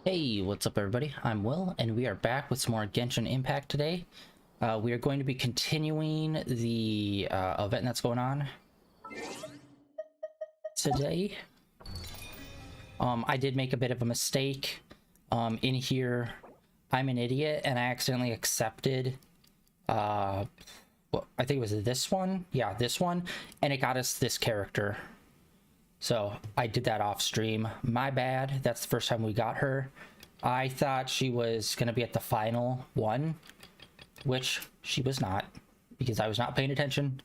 Hey, what's up everybody? I'm Will, and we are back with some more Genshin Impact today. We are going to be continuing the event that's going on today. I did make a bit of a mistake in here. I'm an idiot, and I accidentally accepted, well, I think it was this one. Yeah, this one, and it got us this character. So I did that off stream. My bad. That's the first time we got her. I thought she was going to be at the final one, which she was not because I was not paying attention.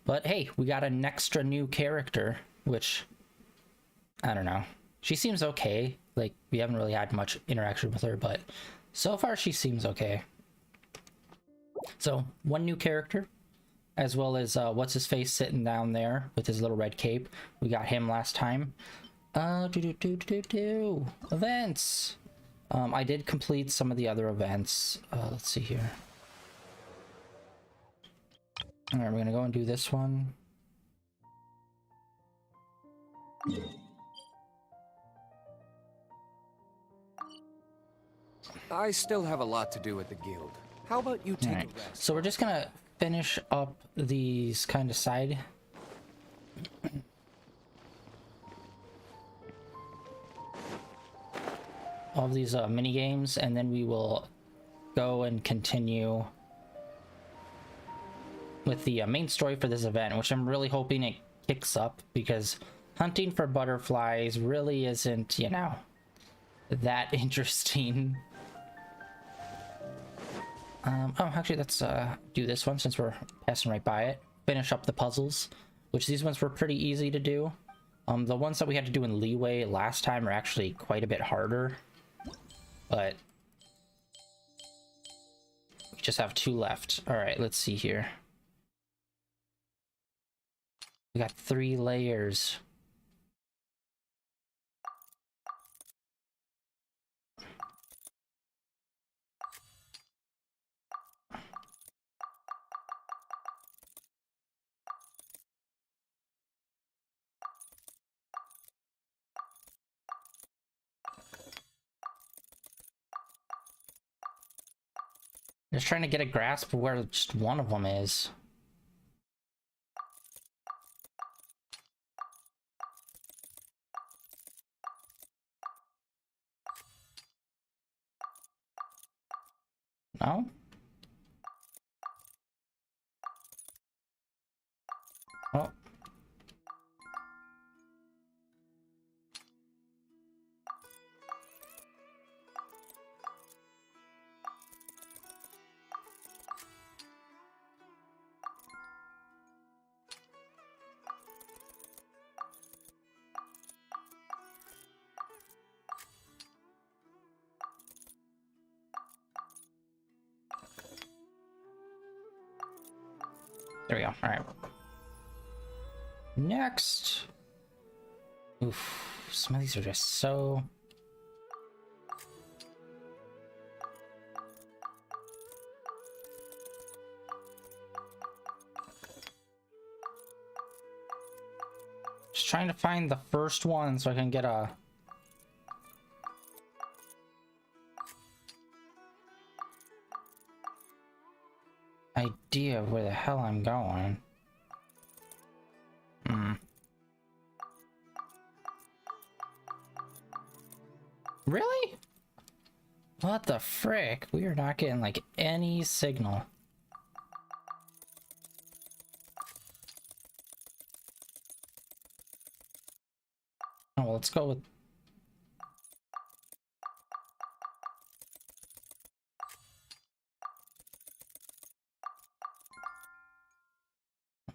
But hey, we got an extra new character, which I don't know. She seems okay. Like, we haven't really had much interaction with her, but so far she seems okay. So, one new character, as well as what's his face sitting down there with his little red cape. We got him last time. Events. I did complete some of the other events. Let's see here. All right, we're gonna go and do this one. I still have a lot to do at the guild. How about you take a rest? So we're just gonna finish up these kind of side. All of these mini games, and then we will go and continue with the main story for this event, which I'm really hoping it kicks up, because hunting for butterflies really isn't, you know, that interesting. Oh, actually, let's do this one since we're passing right by it. Finish up the puzzles, which these ones were pretty easy to do. The ones that we had to do in Leeway last time are actually quite a bit harder, but we just have 2 left. All right, let's see here. We got 3 layers. Just trying to get a grasp of where just one of them is. No? Oh. There we go. All right. Next. Oof. Some of these are just so... Just trying to find the first one so I can get a... idea of where the hell I'm going. Really? What the frick? We are not getting like any signal. Oh, well, let's go with...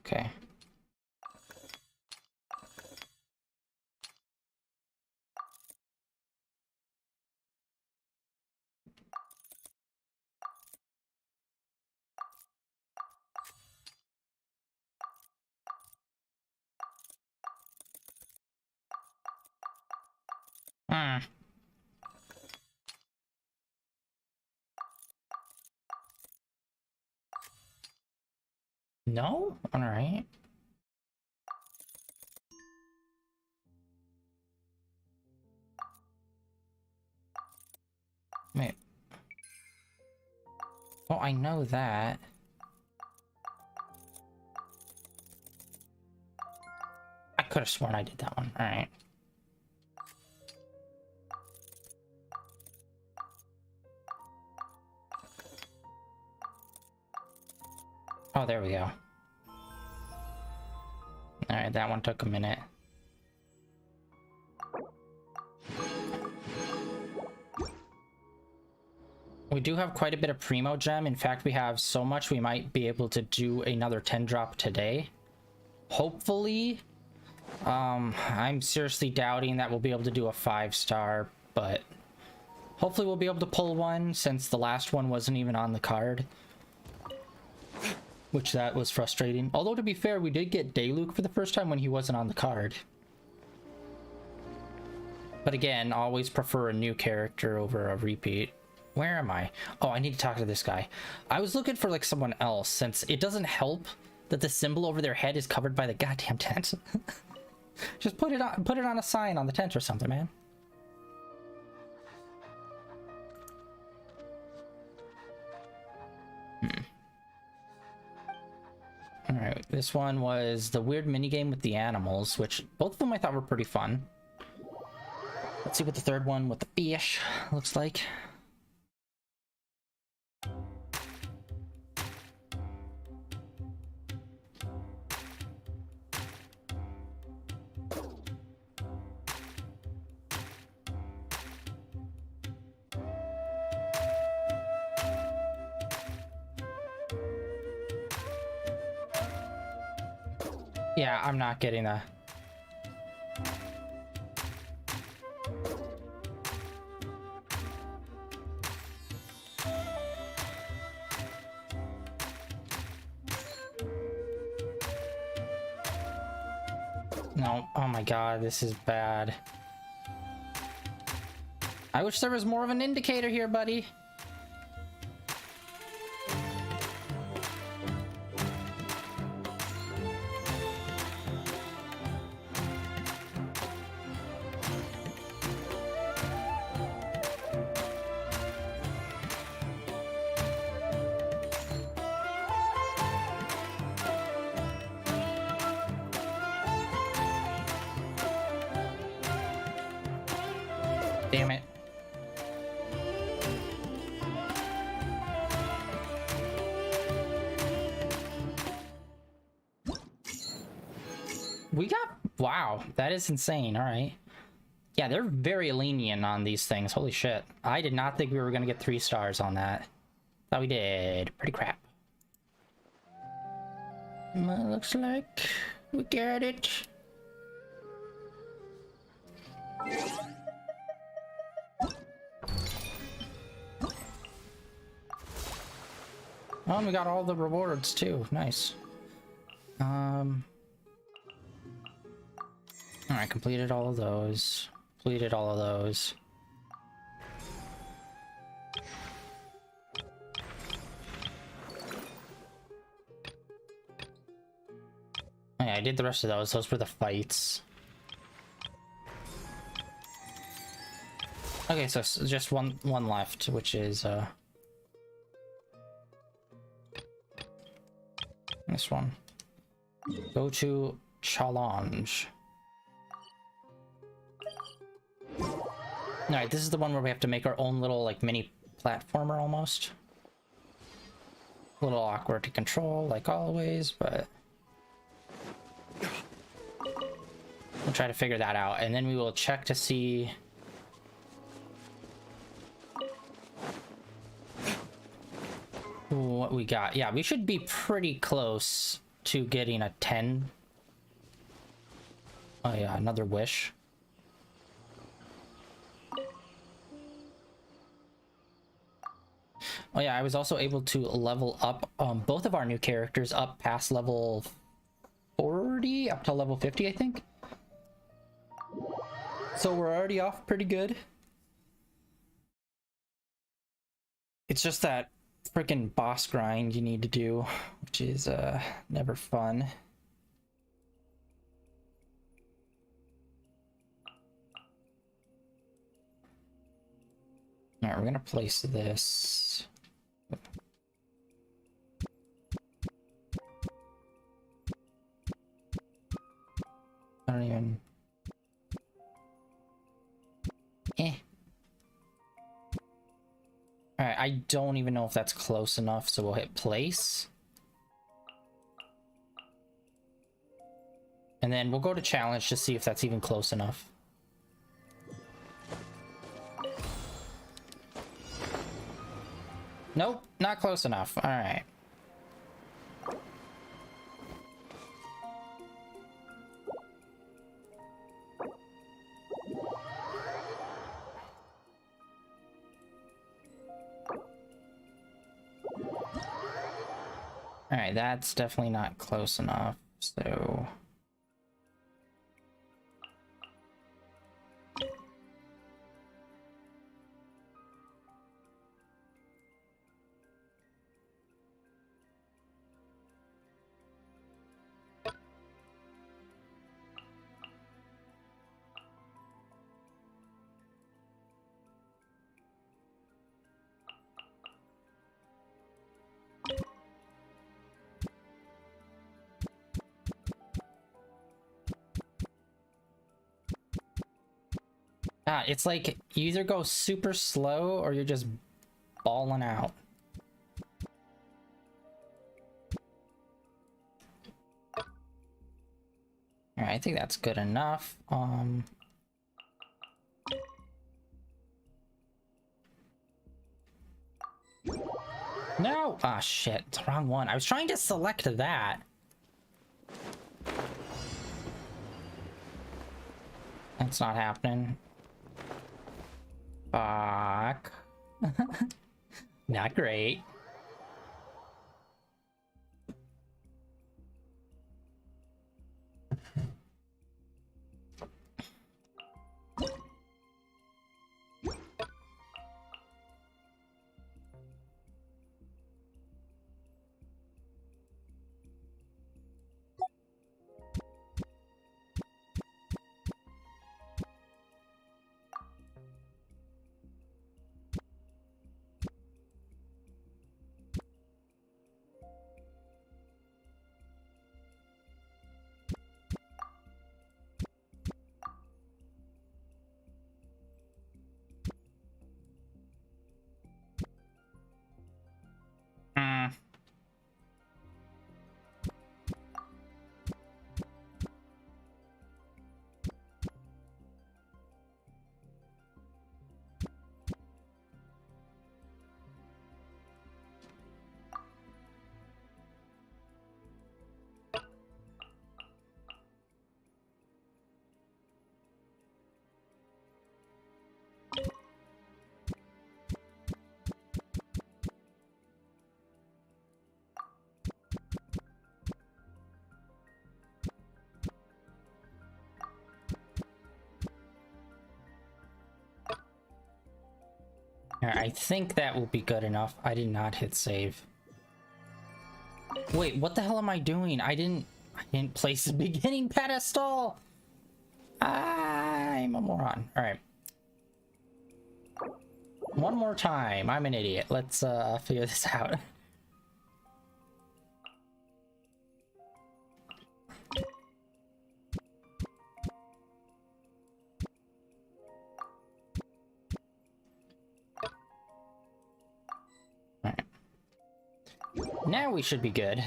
Okay. Hmm. No? All right. Oh, I know that. I could have sworn I did that one. All right. Oh, there we go. All right, that one took a minute. We do have quite a bit of Primo Gem. In fact, we have so much we might be able to do another 10 drop today. Hopefully. I'm seriously doubting that we'll be able to do a 5-star, but hopefully we'll be able to pull one since the last one wasn't even on the card. Which that was frustrating. Although to be fair, we did get Dayluk for the first time when he wasn't on the card. But again, always prefer a new character over a repeat. Where am I? Oh, I need to talk to this guy. I was looking for like someone else since it doesn't help that the symbol over their head is covered by the goddamn tent. Just put it on a sign on the tent or something, man. Alright, this one was the weird minigame with the animals, which both of them I thought were pretty fun. Let's see what the third one with the fish looks like. Yeah, I'm not getting that. No, oh my god, this is bad. I wish there was more of an indicator here, buddy. Damn it. We got... Wow, that is insane. All right. Yeah, they're very lenient on these things. Holy shit. I did not think we were going to get 3 stars on that. Thought we did. Pretty crap. Well, looks like we got it. Oh, and we got all the rewards too. Nice. Alright, completed all of those. Completed all of those. Oh, yeah, I did the rest of those. Those were the fights. Okay, so just one left, which is this one. Go to challenge. Alright, this is the one where we have to make our own little like mini platformer almost. A little awkward to control like always, but we'll try to figure that out, and then we will check to see what we got. Yeah, we should be pretty close to getting a 10. Oh yeah, another wish. Oh yeah, I was also able to level up both of our new characters up past level 40 up to level 50, I think. So we're already off pretty good. It's just that freaking boss grind you need to do, which is never fun. All right, we're gonna place this. Eh. Alright, I don't even know if that's close enough, so we'll hit place. And then we'll go to challenge to see if that's even close enough. Nope, not close enough. Alright. Alright, that's definitely not close enough, so... Ah, it's like you either go super slow or you're just balling out. Alright, I think that's good enough. No! Ah, shit. It's the wrong one. I was trying to select that. That's not happening. Fuck. Not great. Hmm. Alright, I think that will be good enough. I did not hit save. Wait, what the hell am I doing? I didn't place the beginning pedestal. I'm a moron. Alright. One more time. I'm an idiot. Let's figure this out. Alright. Now we should be good.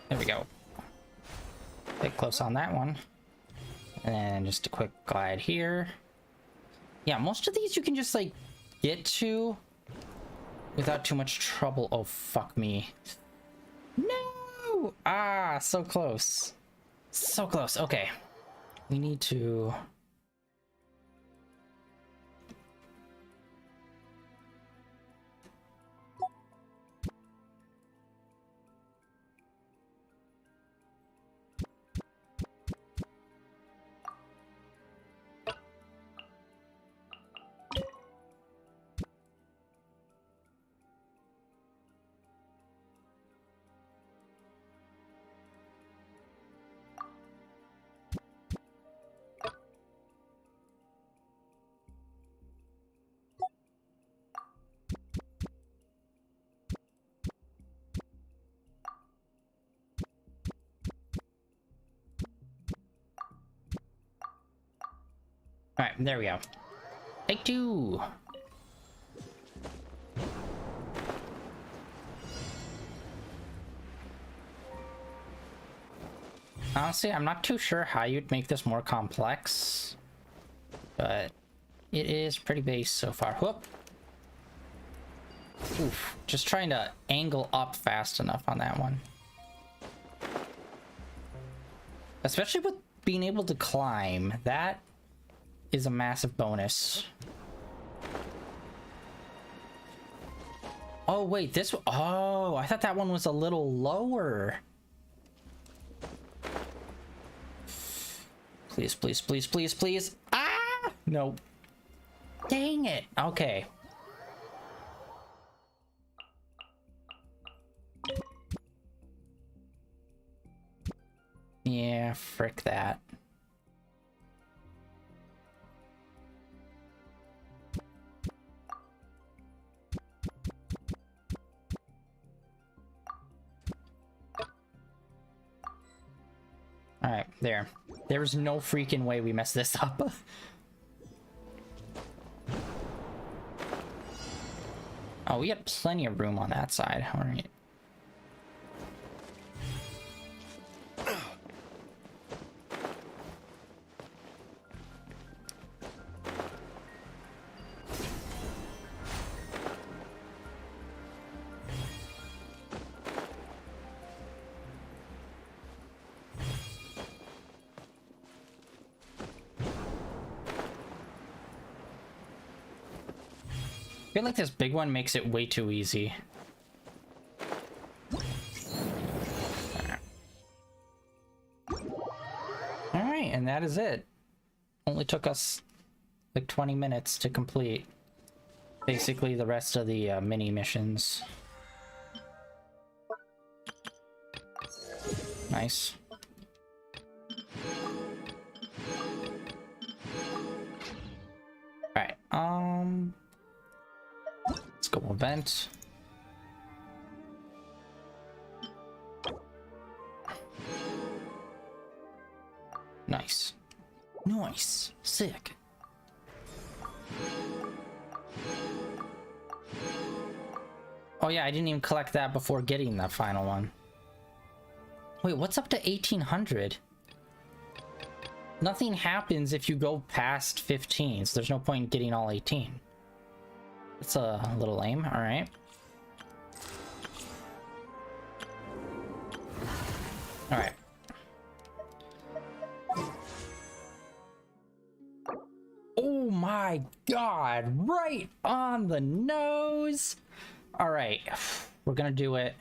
There we go. Get close on that one. And then just a quick glide here. Yeah, most of these you can just like get to without too much trouble. Oh, fuck me. No! Ah, so close. So close. Okay. We need to... Alright, there we go. Take two. Honestly, I'm not too sure how you'd make this more complex, but it is pretty base so far. Whoop. Oof. Just trying to angle up fast enough on that one. Especially with being able to climb. That is a massive bonus. Oh, wait, this... Oh, I thought that one was a little lower. Please, please, please, please, please. Ah! No. Dang it. Okay. Yeah, frick that. All right, there. There's no freaking way we messed this up. Oh, we had plenty of room on that side. All right. I feel like this big one makes it way too easy. Alright, and that is it. Only took us like 20 minutes to complete basically the rest of the mini missions. Nice. Alright, let's go event. Nice. Nice. Sick. Oh yeah, I didn't even collect that before getting the final one. Wait, what's up to 1800? Nothing happens if you go past 15, so there's no point in getting all 18. It's a little lame, alright. Alright. Oh my god, right on the nose! Alright, we're gonna do it.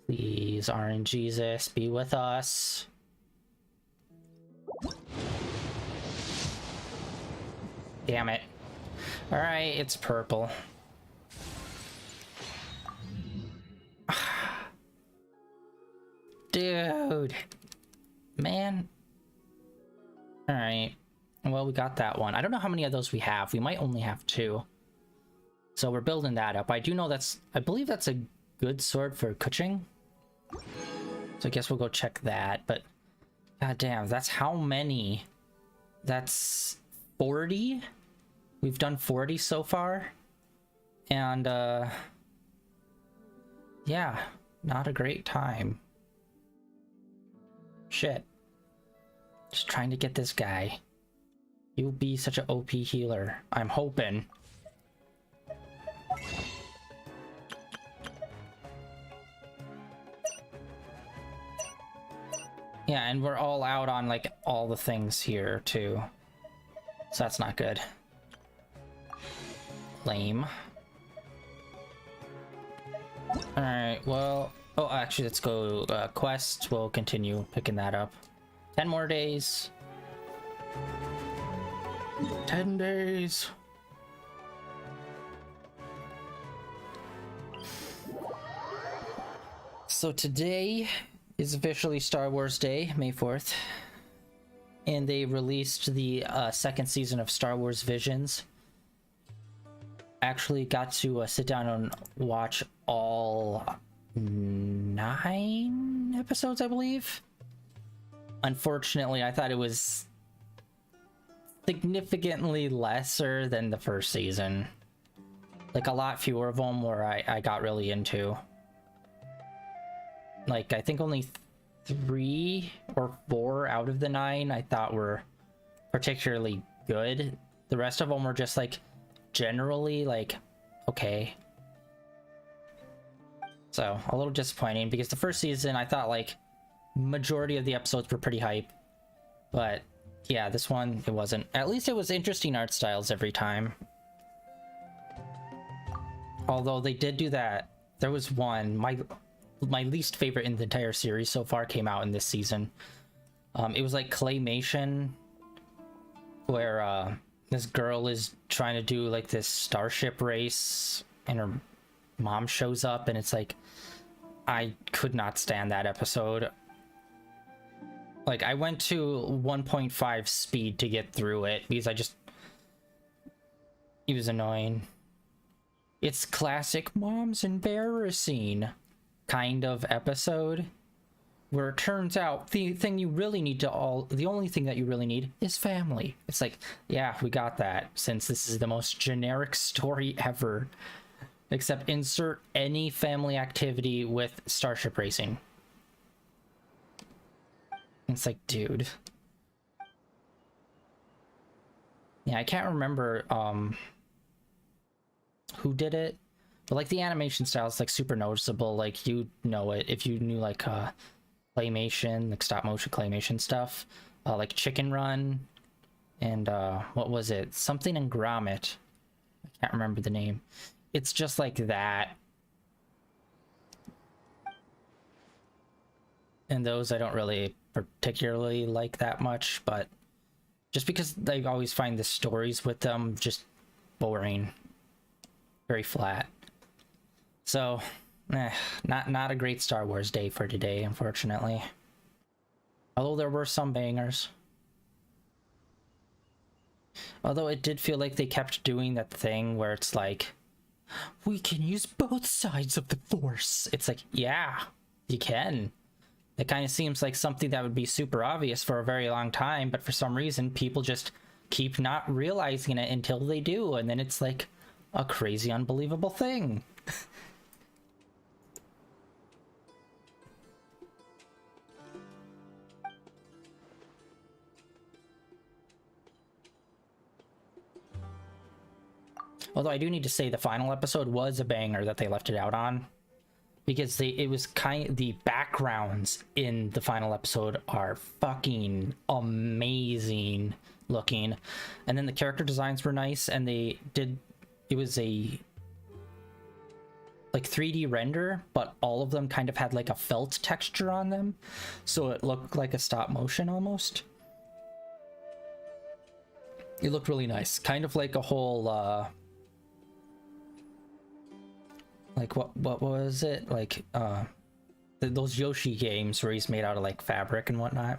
Please, RNGesus, be with us. Damn it. Alright, it's purple. Dude. Man. Alright. Well, we got that one. I don't know how many of those we have. We might only have 2. So we're building that up. I do know that's... I believe that's a good sword for Kuching. So I guess we'll go check that. But... God damn, that's how many? That's 40? We've done 40 so far. And, yeah. Not a great time. Shit. Just trying to get this guy. You'll be such an OP healer. I'm hoping. Yeah, and we're all out on, like, all the things here, too. So that's not good. Lame. Alright, well... Oh, actually, let's go quest. We'll continue picking that up. 10 more days. 10 days. So today is officially Star Wars Day, May 4th. And they released the second season of Star Wars Visions. Actually got to sit down and watch all 9 episodes, I believe. Unfortunately, I thought it was significantly lesser than the first season. Like, a lot fewer of them where I got really into. Like, I think only 3 or 4 out of the 9 I thought were particularly good. The rest of them were just, like, generally, like, okay. So, a little disappointing, because the first season, I thought, like, majority of the episodes were pretty hype. But, yeah, this one, it wasn't. At least it was interesting art styles every time. Although they did do that. There was one, my least favorite in the entire series so far came out in this season. It was like claymation, where this girl is trying to do like this starship race, and her mom shows up, and it's like, I could not stand that episode. Like, I went to 1.5 speed to get through it because it was annoying. It's classic mom's embarrassing kind of episode, where it turns out the only thing that you really need is family. It's like, yeah, we got that, since this is the most generic story ever. Except insert any family activity with starship racing. It's like, dude. Yeah, I can't remember who did it, but like the animation style is like super noticeable. Like, you know it if you knew like claymation, like stop motion claymation stuff, like Chicken Run, and what was it, something in Gromit, I can't remember the name. It's just like that. And those I don't really particularly like that much, but just because I always find the stories with them just boring, very flat. So, not a great Star Wars day for today, unfortunately. Although there were some bangers. Although it did feel like they kept doing that thing where it's like, we can use both sides of the Force. It's like, yeah, you can. It kind of seems like something that would be super obvious for a very long time, but for some reason, people just keep not realizing it until they do, and then it's like a crazy, unbelievable thing. Although I do need to say the final episode was a banger that they left it out on, because the backgrounds in the final episode are fucking amazing looking, and then the character designs were nice, and it was a like 3D render, but all of them kind of had like a felt texture on them, so it looked like a stop motion almost. It looked really nice, kind of like a whole like what was it, like those Yoshi games where he's made out of like fabric and whatnot.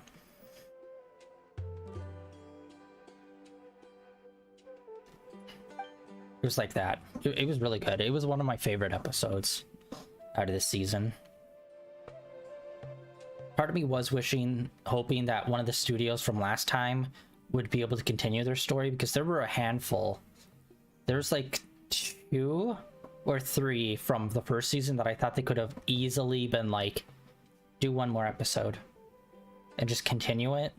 It was like that. It was really good. It was one of my favorite episodes out of this season. Part of me was hoping that one of the studios from last time would be able to continue their story, because there were a handful. There's like 2 or 3 from the first season that I thought they could have easily been like, do one more episode and just continue it.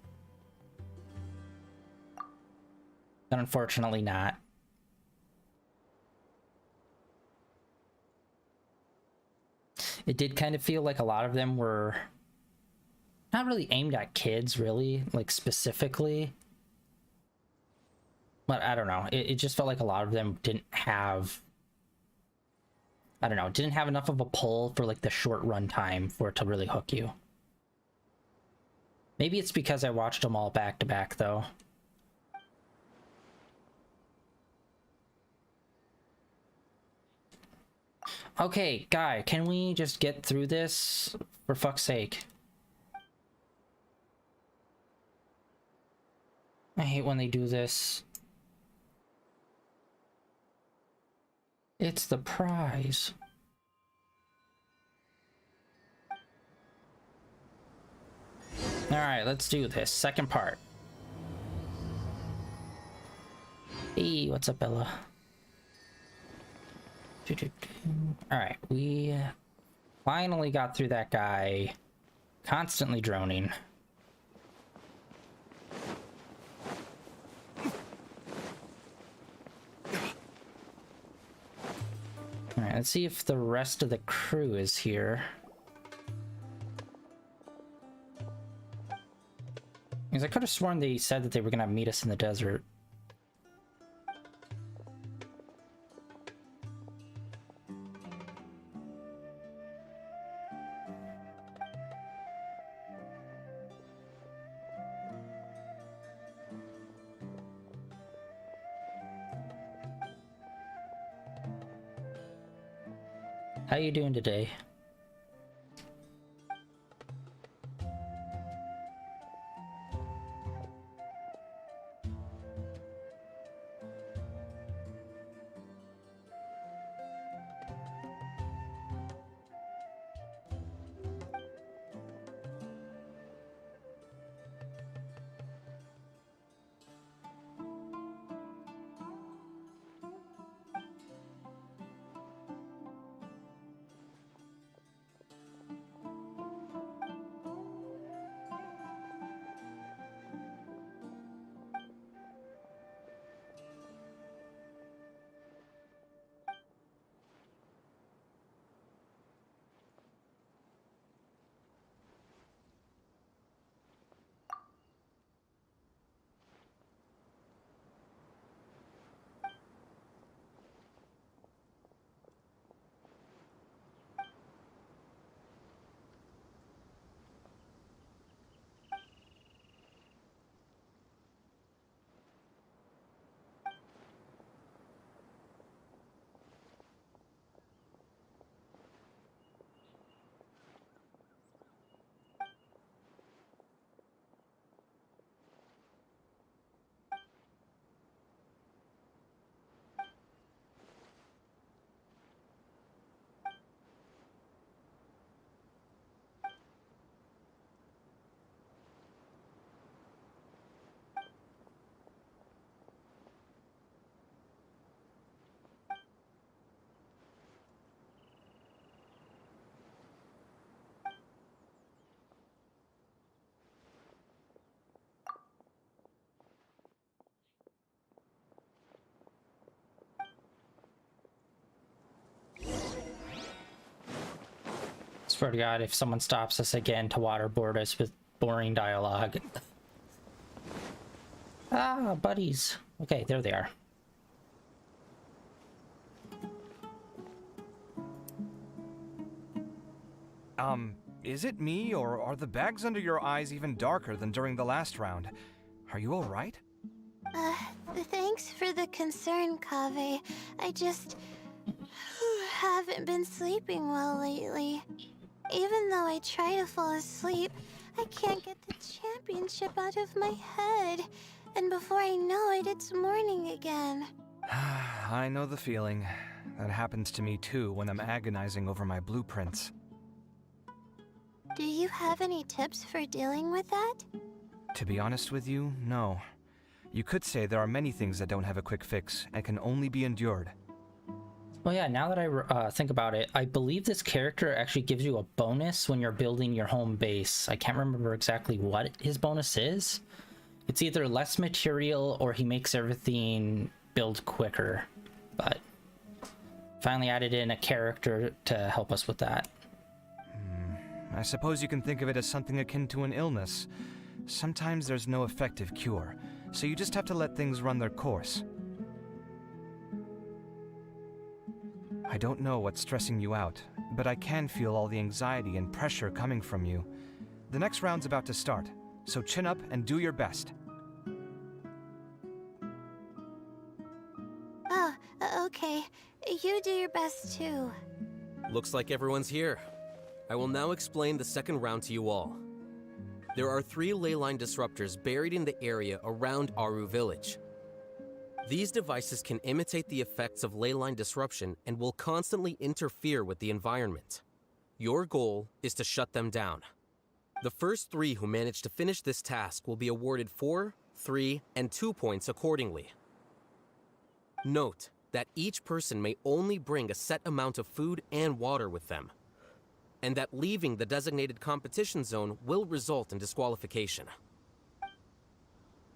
But unfortunately not. It did kind of feel like a lot of them were not really aimed at kids, really, like specifically. But I don't know. It just felt like a lot of them didn't have, I don't know, didn't have enough of a pull for like the short run time for it to really hook you. Maybe it's because I watched them all back to back though. Okay, guy, can we just get through this for fuck's sake? I hate when they do this. It's the prize. All right, let's do this. Second part. Hey, what's up, Bella? Alright, we finally got through that guy constantly droning. Alright, let's see if the rest of the crew is here. Because I could have sworn they said that they were gonna meet us in the desert. How you doing today? Swear to God, if someone stops us again to waterboard us with boring dialogue. Ah, buddies. Okay, there they are. Is it me, or are the bags under your eyes even darker than during the last round? Are you alright? Thanks for the concern, Kaveh. I just haven't been sleeping well lately. Even though I try to fall asleep, I can't get the championship out of my head. And before I know it, it's morning again. I know the feeling. That happens to me too when I'm agonizing over my blueprints. Do you have any tips for dealing with that? To be honest with you, no. You could say there are many things that don't have a quick fix and can only be endured. Well, yeah, now that I think about it, I believe this character actually gives you a bonus when you're building your home base. I can't remember exactly what his bonus is. It's either less material or he makes everything build quicker. But finally added in a character to help us with that. I suppose you can think of it as something akin to an illness. Sometimes there's no effective cure, so you just have to let things run their course. I don't know what's stressing you out, but I can feel all the anxiety and pressure coming from you. The next round's about to start, so chin up and do your best. Oh, okay. You do your best too. Looks like everyone's here. I will now explain the second round to you all. There are 3 leyline disruptors buried in the area around Aru Village. These devices can imitate the effects of leyline disruption and will constantly interfere with the environment. Your goal is to shut them down. The first 3 who manage to finish this task will be awarded 4, 3, and 2 points accordingly. Note that each person may only bring a set amount of food and water with them, and that leaving the designated competition zone will result in disqualification.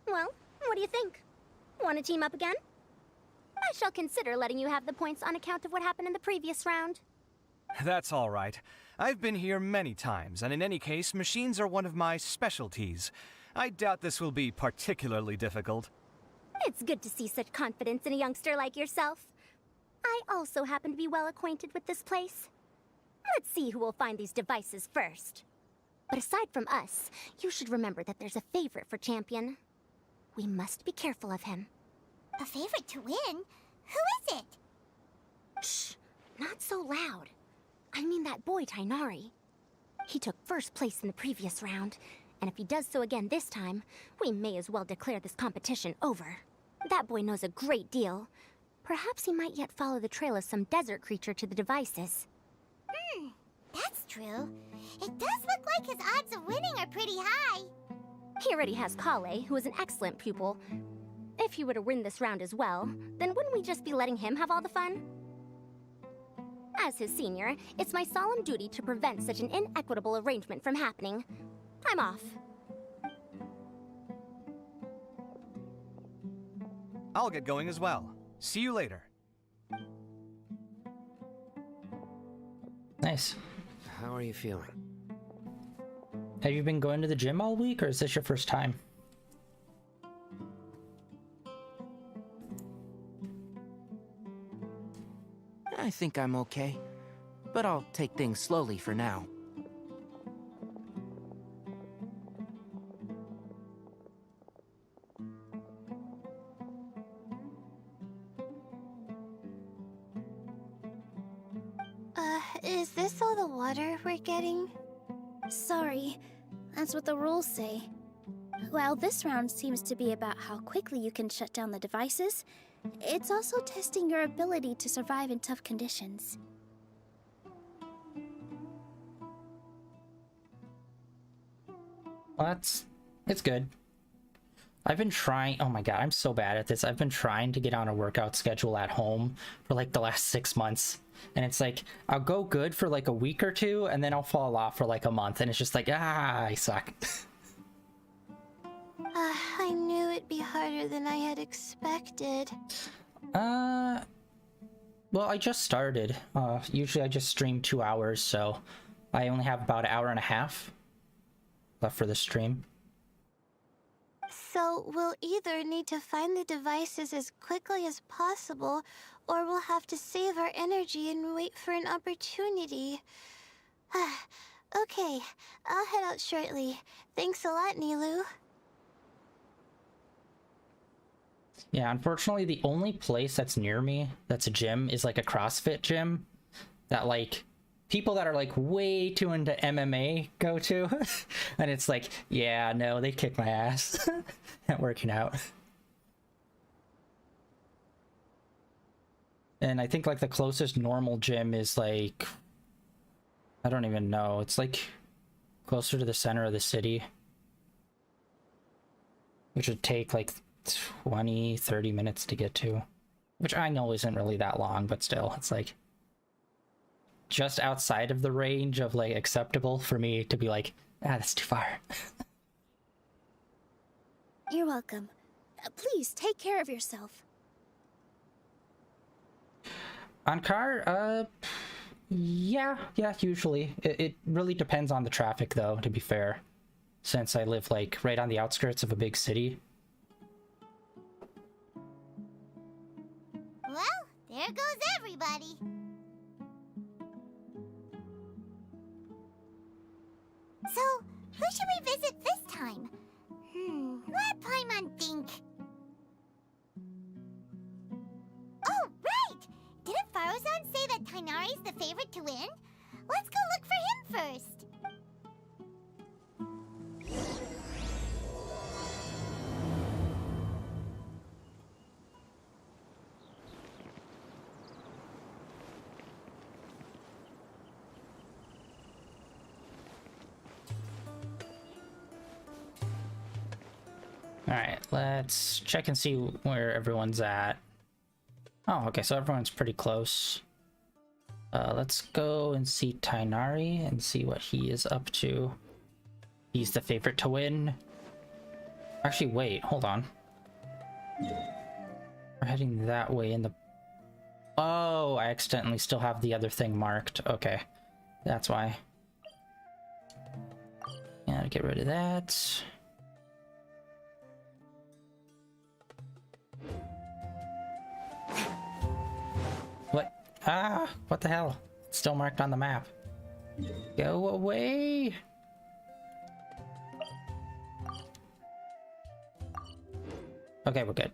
Well, what do you think? Want to team up again? I shall consider letting you have the points on account of what happened in the previous round. That's all right. I've been here many times, and in any case, machines are one of my specialties. I doubt this will be particularly difficult. It's good to see such confidence in a youngster like yourself. I also happen to be well acquainted with this place. Let's see who will find these devices first. But aside from us, you should remember that there's a favorite for Champion. We must be careful of him. A favorite to win? Who is it? Shh, not so loud. I mean that boy Tainari. He took first place in the previous round, and if he does so again this time, we may as well declare this competition over. That boy knows a great deal. Perhaps he might yet follow the trail of some desert creature to the devices. That's true. It does look like his odds of winning are pretty high. He already has Kale, who is an excellent pupil. If he were to win this round as well, then wouldn't we just be letting him have all the fun? As his senior, it's my solemn duty to prevent such an inequitable arrangement from happening. I'm off. I'll get going as well. See you later. Nice. How are you feeling? Have you been going to the gym all week, or is this your first time? I think I'm okay, but I'll take things slowly for now. Is this all the water we're getting? Sorry, that's what the rules say. While this round seems to be about how quickly you can shut down the devices, it's also testing your ability to survive in tough conditions. Well, it's good. I've been trying, oh my god, I'm so bad at this. I've been trying to get on a workout schedule at home for like the last 6 months. And it's like, I'll go good for like a week or two, and then I'll fall off for like a month. And it's just like, I suck. I knew it'd be harder than I had expected. Well, I just started. Usually I just stream 2 hours, so I only have about an hour and a half left for the stream. So we'll either need to find the devices as quickly as possible, or we'll have to save our energy and wait for an opportunity. Okay, I'll head out shortly. Thanks a lot, Nilu. Yeah, unfortunately, the only place that's near me that's a gym is like a CrossFit gym that like people that are like way too into MMA go to. And it's like, yeah, no, they kick my ass at working out. And I think like the closest normal gym is like, I don't even know. It's like closer to the center of the city, which would take like 20-30 minutes to get to, which I know isn't really that long, but still, it's like just outside of the range of like acceptable for me to be like, that's too far. You're welcome. Please take care of yourself. On car, yeah, usually. It really depends on the traffic though, to be fair, since I live like right on the outskirts of a big city. Well, there goes everybody. So, who should we visit this time? Let Paimon think. Oh, right! Didn't Farozan say that Tainari's the favorite to win? Let's go look for him first. All right, let's check and see where everyone's at. Oh, okay, so everyone's pretty close. Let's go and see Tainari and see what he is up to. He's the favorite to win. Actually, wait, hold on. We're heading that way in the... Oh, I accidentally still have the other thing marked. Okay, that's why. Gotta get rid of that. What? Ah, what the hell? It's still marked on the map. Go away! Okay, we're good.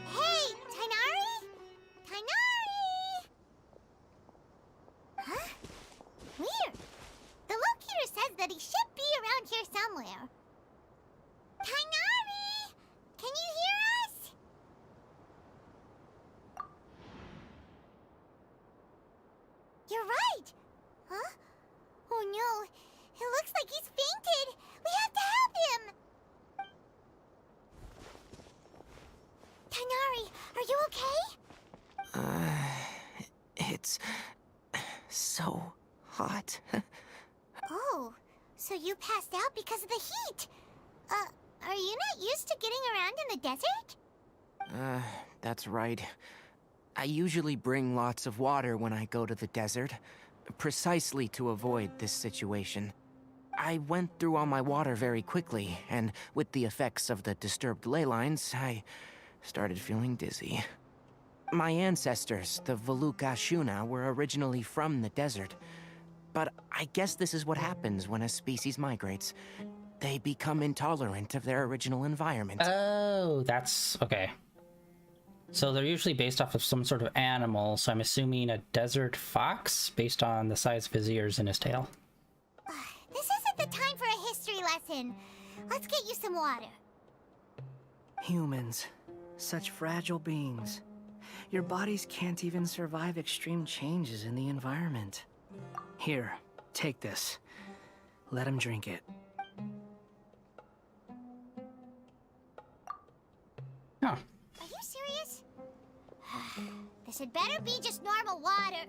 Hey, Tainari? Tainari! Huh? Weird. The locator says that he should be around here somewhere. Tainari! Can you hear us? You're right! Huh? Oh no, it looks like he's fainted! We have to help him! Tainari, are you okay? It's so hot. Oh, so you passed out because of the heat. Are you not used to getting around in the desert? That's right. I usually bring lots of water when I go to the desert, precisely to avoid this situation. I went through all my water very quickly, and with the effects of the disturbed ley lines, I started feeling dizzy. My ancestors, the Valuk Ashuna, were originally from the desert. But I guess this is what happens when a species migrates. They become intolerant of their original environment. Oh, that's... okay. So they're usually based off of some sort of animal, so I'm assuming a desert fox, based on the size of his ears and his tail. This isn't the time for a history lesson. Let's get you some water. Humans. Such fragile beings. Your bodies can't even survive extreme changes in the environment. Here, take this. Let him drink it. Huh. Are you serious? This had better be just normal water.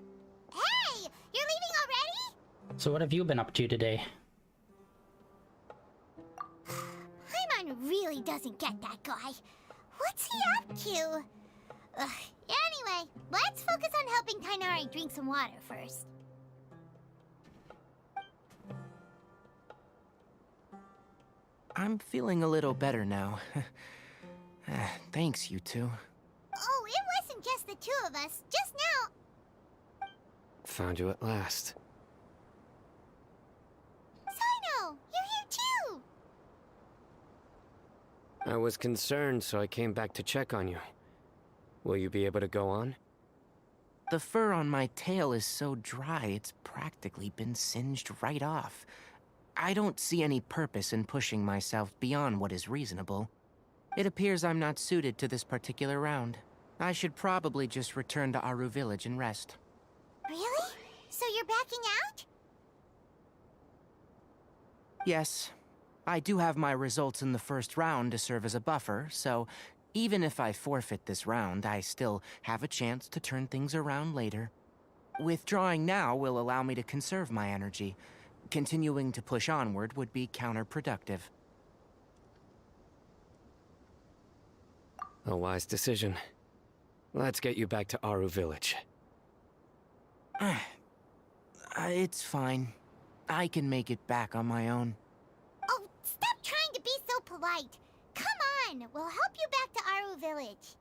Hey! You're leaving already? So what have you been up to today? Paimon really doesn't get that guy. What's he up to? Anyway, let's focus on helping Tainari drink some water first. I'm feeling a little better now. Thanks, you two. Oh, it wasn't just the two of us. Just now. Found you at last. Sino, you're here too. I was concerned, so I came back to check on you. Will you be able to go on? The fur on my tail is so dry, it's practically been singed right off. I don't see any purpose in pushing myself beyond what is reasonable. It appears I'm not suited to this particular round. I should probably just return to Aru Village and rest. Really? So you're backing out? Yes. I do have my results in the first round to serve as a buffer, so even if I forfeit this round, I still have a chance to turn things around later. Withdrawing now will allow me to conserve my energy. Continuing to push onward would be counterproductive. A wise decision. Let's get you back to Aru Village. It's fine. I can make it back on my own. Oh, stop trying to be so polite. Come on, we'll help you back to Aru Village.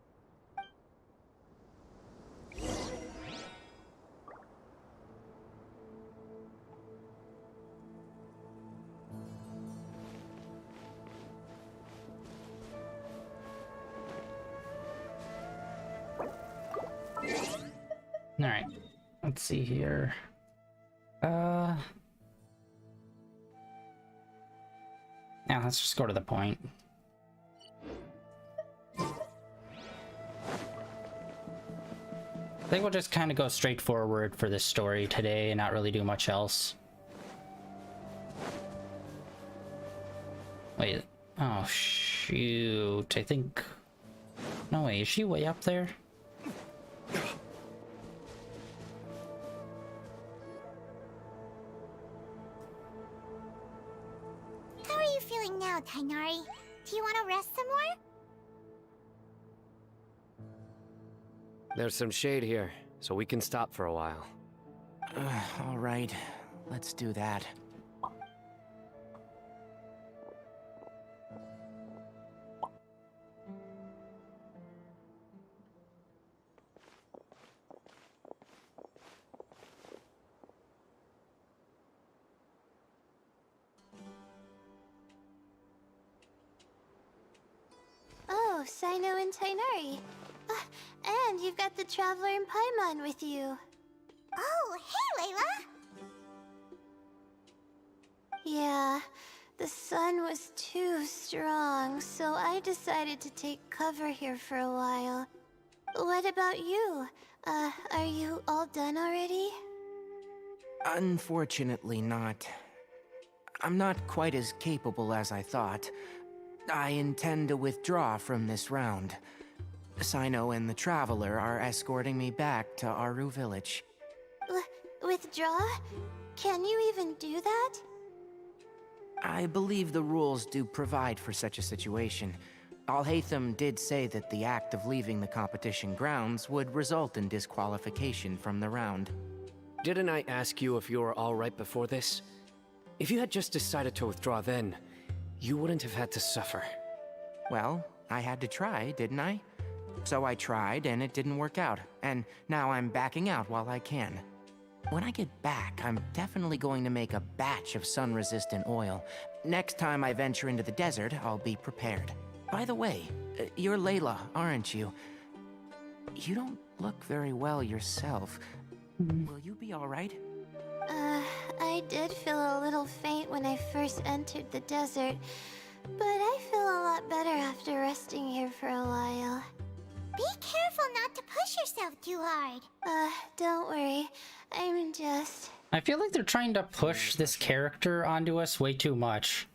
Alright. Let's see here. Now let's just go to the point. I think we'll just kind of go straight forward for this story today and not really do much else. Wait. Oh, shoot. I think... No, wait. Is she way up there? How are you feeling now, Tainari? Do you want to rest some more? There's some shade here, so we can stop for a while. All right, let's do that. Oh, Sino and Tainari. And you've got the Traveler and Paimon with you. Oh, hey, Layla! Yeah, the sun was too strong, so I decided to take cover here for a while. What about you? Are you all done already? Unfortunately not. I'm not quite as capable as I thought. I intend to withdraw from this round. Sino and the Traveler are escorting me back to Aru Village. Withdraw? Can you even do that? I believe the rules do provide for such a situation. Alhaitham did say that the act of leaving the competition grounds would result in disqualification from the round. Didn't I ask you if you were all right before this? If you had just decided to withdraw then, you wouldn't have had to suffer. Well, I had to try, didn't I? So I tried, and it didn't work out, and now I'm backing out while I can. When I get back, I'm definitely going to make a batch of sun-resistant oil. Next time I venture into the desert, I'll be prepared. By the way, you're Layla, aren't you? You don't look very well yourself. Will you be all right? I did feel a little faint when I first entered the desert, but I feel a lot better after resting here for a while. Be careful not to push yourself too hard. Don't worry. I'm just... I feel like they're trying to push this character onto us way too much.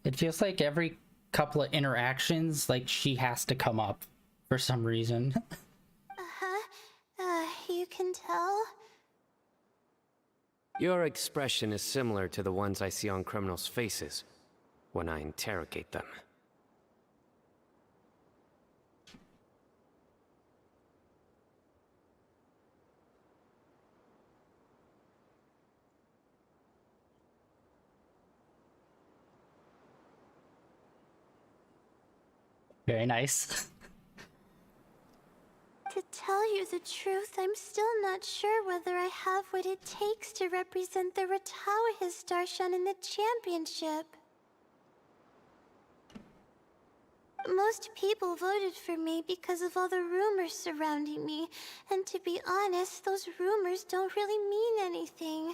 It feels like every couple of interactions, like she has to come up for some reason. You can tell? Your expression is similar to the ones I see on criminals' faces when I interrogate them. Very nice. To tell you the truth, I'm still not sure whether I have what it takes to represent the Ratawa Histarshan in the championship. Most people voted for me because of all the rumors surrounding me, and to be honest, those rumors don't really mean anything.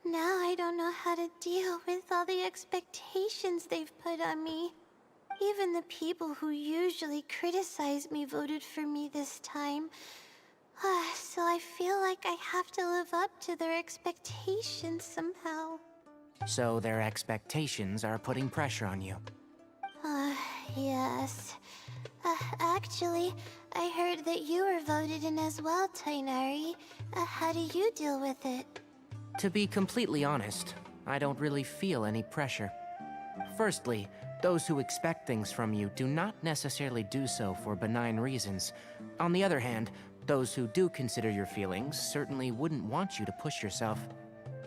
Now I don't know how to deal with all the expectations they've put on me. Even the people who usually criticize me voted for me this time. So I feel like I have to live up to their expectations somehow. So their expectations are putting pressure on you. Yes. Actually, I heard that you were voted in as well, Tainari. How do you deal with it? To be completely honest, I don't really feel any pressure. Firstly, those who expect things from you do not necessarily do so for benign reasons. On the other hand, those who do consider your feelings certainly wouldn't want you to push yourself.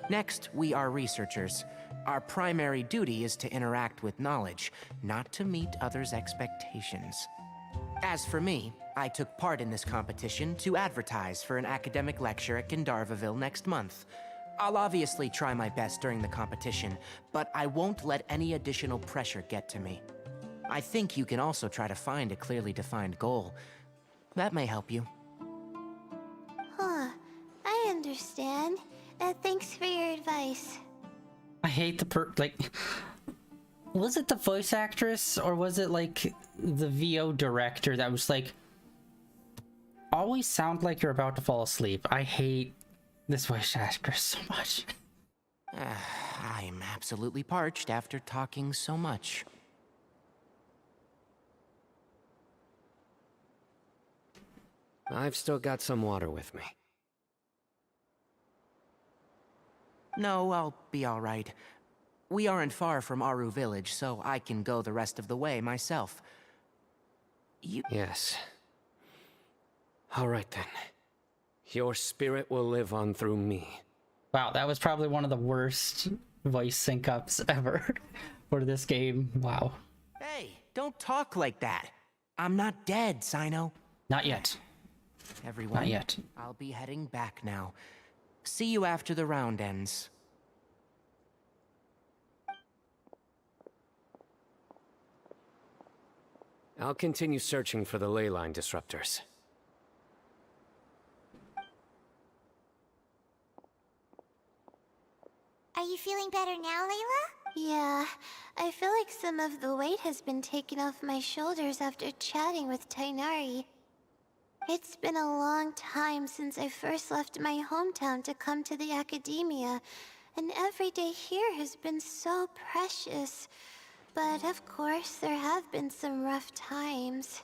Next, we are researchers. Our primary duty is to interact with knowledge, not to meet others' expectations. As for me, I took part in this competition to advertise for an academic lecture at Gandharvaville next month. I'll obviously try my best during the competition, but I won't let any additional pressure get to me. I think you can also try to find a clearly defined goal. That may help you. understand. Thanks for your advice. I hate like, was it the voice actress or was it like the VO director that was like, always sound like you're about to fall asleep? I hate this voice actress so much. I'm absolutely parched after talking so much. I've still got some water with me. No, I'll be all right. We aren't far from Aru village, so I can go the rest of the way myself. Yes. All right then. Your spirit will live on through me. Wow, that was probably one of the worst voice sync ups ever for this game. Wow. Hey, don't talk like that. I'm not dead, Sino. Not yet. Everyone, Not yet. I'll be heading back now. See you after the round ends. I'll continue searching for the ley line disruptors. Are you feeling better now, Layla? Yeah, I feel like some of the weight has been taken off my shoulders after chatting with Tainari. It's been a long time since I first left my hometown to come to the academia, and every day here has been so precious. But of course, there have been some rough times.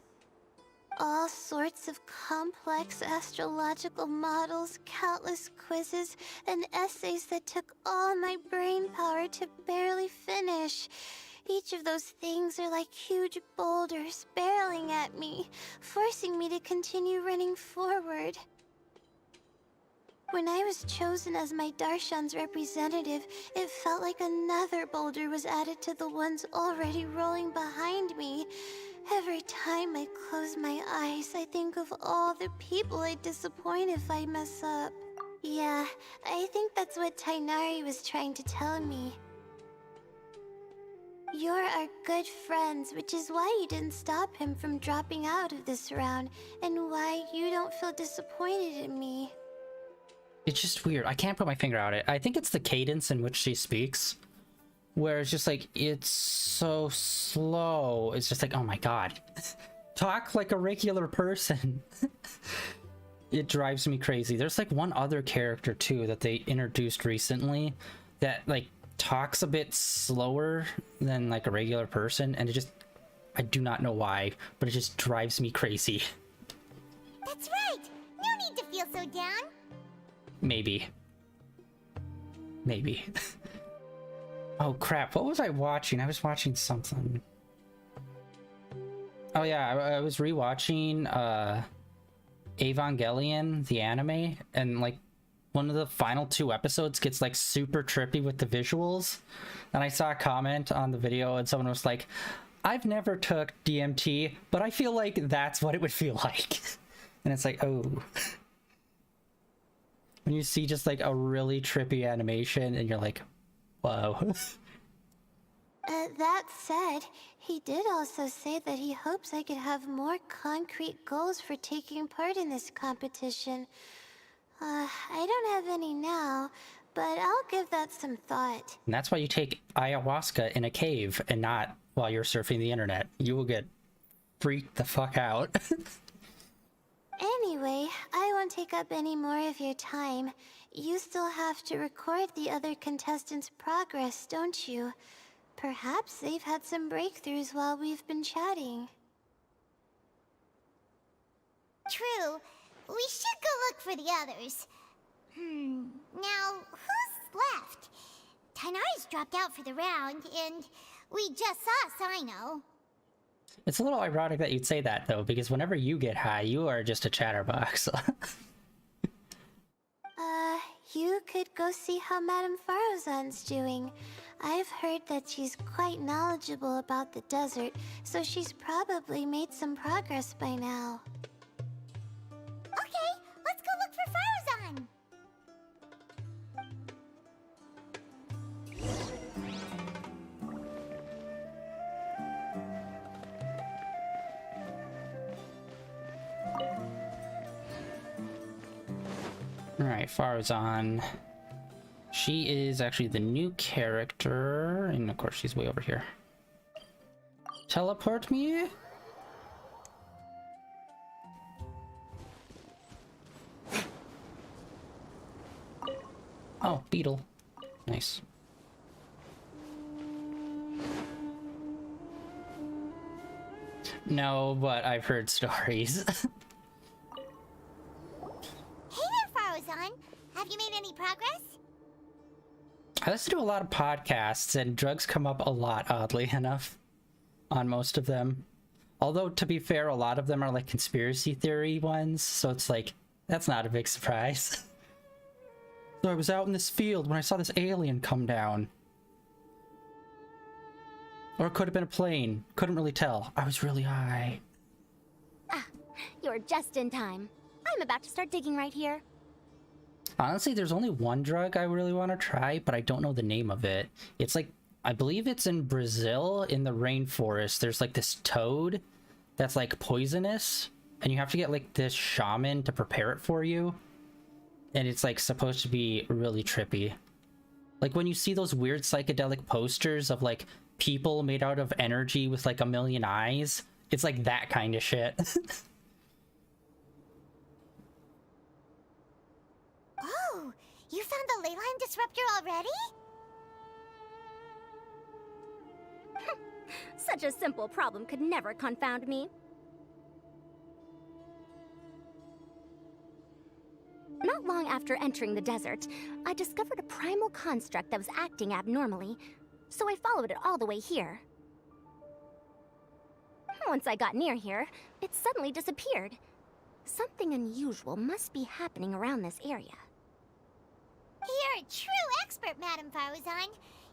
All sorts of complex astrological models, countless quizzes, and essays that took all my brain power to barely finish. Each of those things are like huge boulders barreling at me, forcing me to continue running forward. When I was chosen as my Darshan's representative, it felt like another boulder was added to the ones already rolling behind me. Every time I close my eyes, I think of all the people I'd disappoint if I mess up. Yeah, I think that's what Tainari was trying to tell me. You're our good friends, which is why you didn't stop him from dropping out of this round, and why you don't feel disappointed in me. It's just weird. I can't put my finger on it. I think it's the cadence in which she speaks, where it's just like, it's so slow. It's just like, oh my god. Talk like a regular person. It drives me crazy. There's like one other character too that they introduced recently that like talks a bit slower than like a regular person, and it just, I do not know why, but it just drives me crazy. That's right! No need to feel so down! Maybe. Oh crap, what was I watching? I was watching something. Oh yeah, I was rewatching Evangelion, the anime, and like one of the final 2 episodes gets like super trippy with the visuals. And I saw a comment on the video and someone was like, I've never took DMT, but I feel like that's what it would feel like. And it's like, oh. When you see just like a really trippy animation and you're like, whoa. That said, he did also say that he hopes I could have more concrete goals for taking part in this competition. I don't have any now, but I'll give that some thought. And that's why you take ayahuasca in a cave and not while you're surfing the internet. You will get freaked the fuck out. Anyway, I won't take up any more of your time. You still have to record the other contestants' progress, don't you? Perhaps they've had some breakthroughs while we've been chatting. True. We should go look for the others. Now, who's left? Tainari's dropped out for the round, and we just saw Sino. It's a little ironic that you'd say that, though, because whenever you get high, you are just a chatterbox. You could go see how Madame Farozan's doing. I've heard that she's quite knowledgeable about the desert, so she's probably made some progress by now. Okay, let's go look for Farozan! Alright, Farazan. She is actually the new character, and of course she's way over here. Teleport me? Oh, beetle. Nice. No, but I've heard stories. Hey there, Farazan. Have you made any progress? I listen to a lot of podcasts, and drugs come up a lot, oddly enough, on most of them. Although, to be fair, a lot of them are like conspiracy theory ones, so it's like, that's not a big surprise. So I was out in this field when I saw this alien come down. Or it could have been a plane. Couldn't really tell. I was really high. Ah, you're just in time. I'm about to start digging right here. Honestly, there's only one drug I really want to try, but I don't know the name of it. It's like, I believe it's in Brazil, in the rainforest. There's like this toad that's like poisonous, and you have to get like this shaman to prepare it for you. And it's like supposed to be really trippy. Like when you see those weird psychedelic posters of like people made out of energy with like a million eyes, it's like that kind of shit. Oh, you found the ley line disruptor already? Such a simple problem could never confound me. Not long after entering the desert, I discovered a primal construct that was acting abnormally, so I followed it all the way here. Once I got near here, it suddenly disappeared. Something unusual must be happening around this area. You're a true expert, Madam Farazan.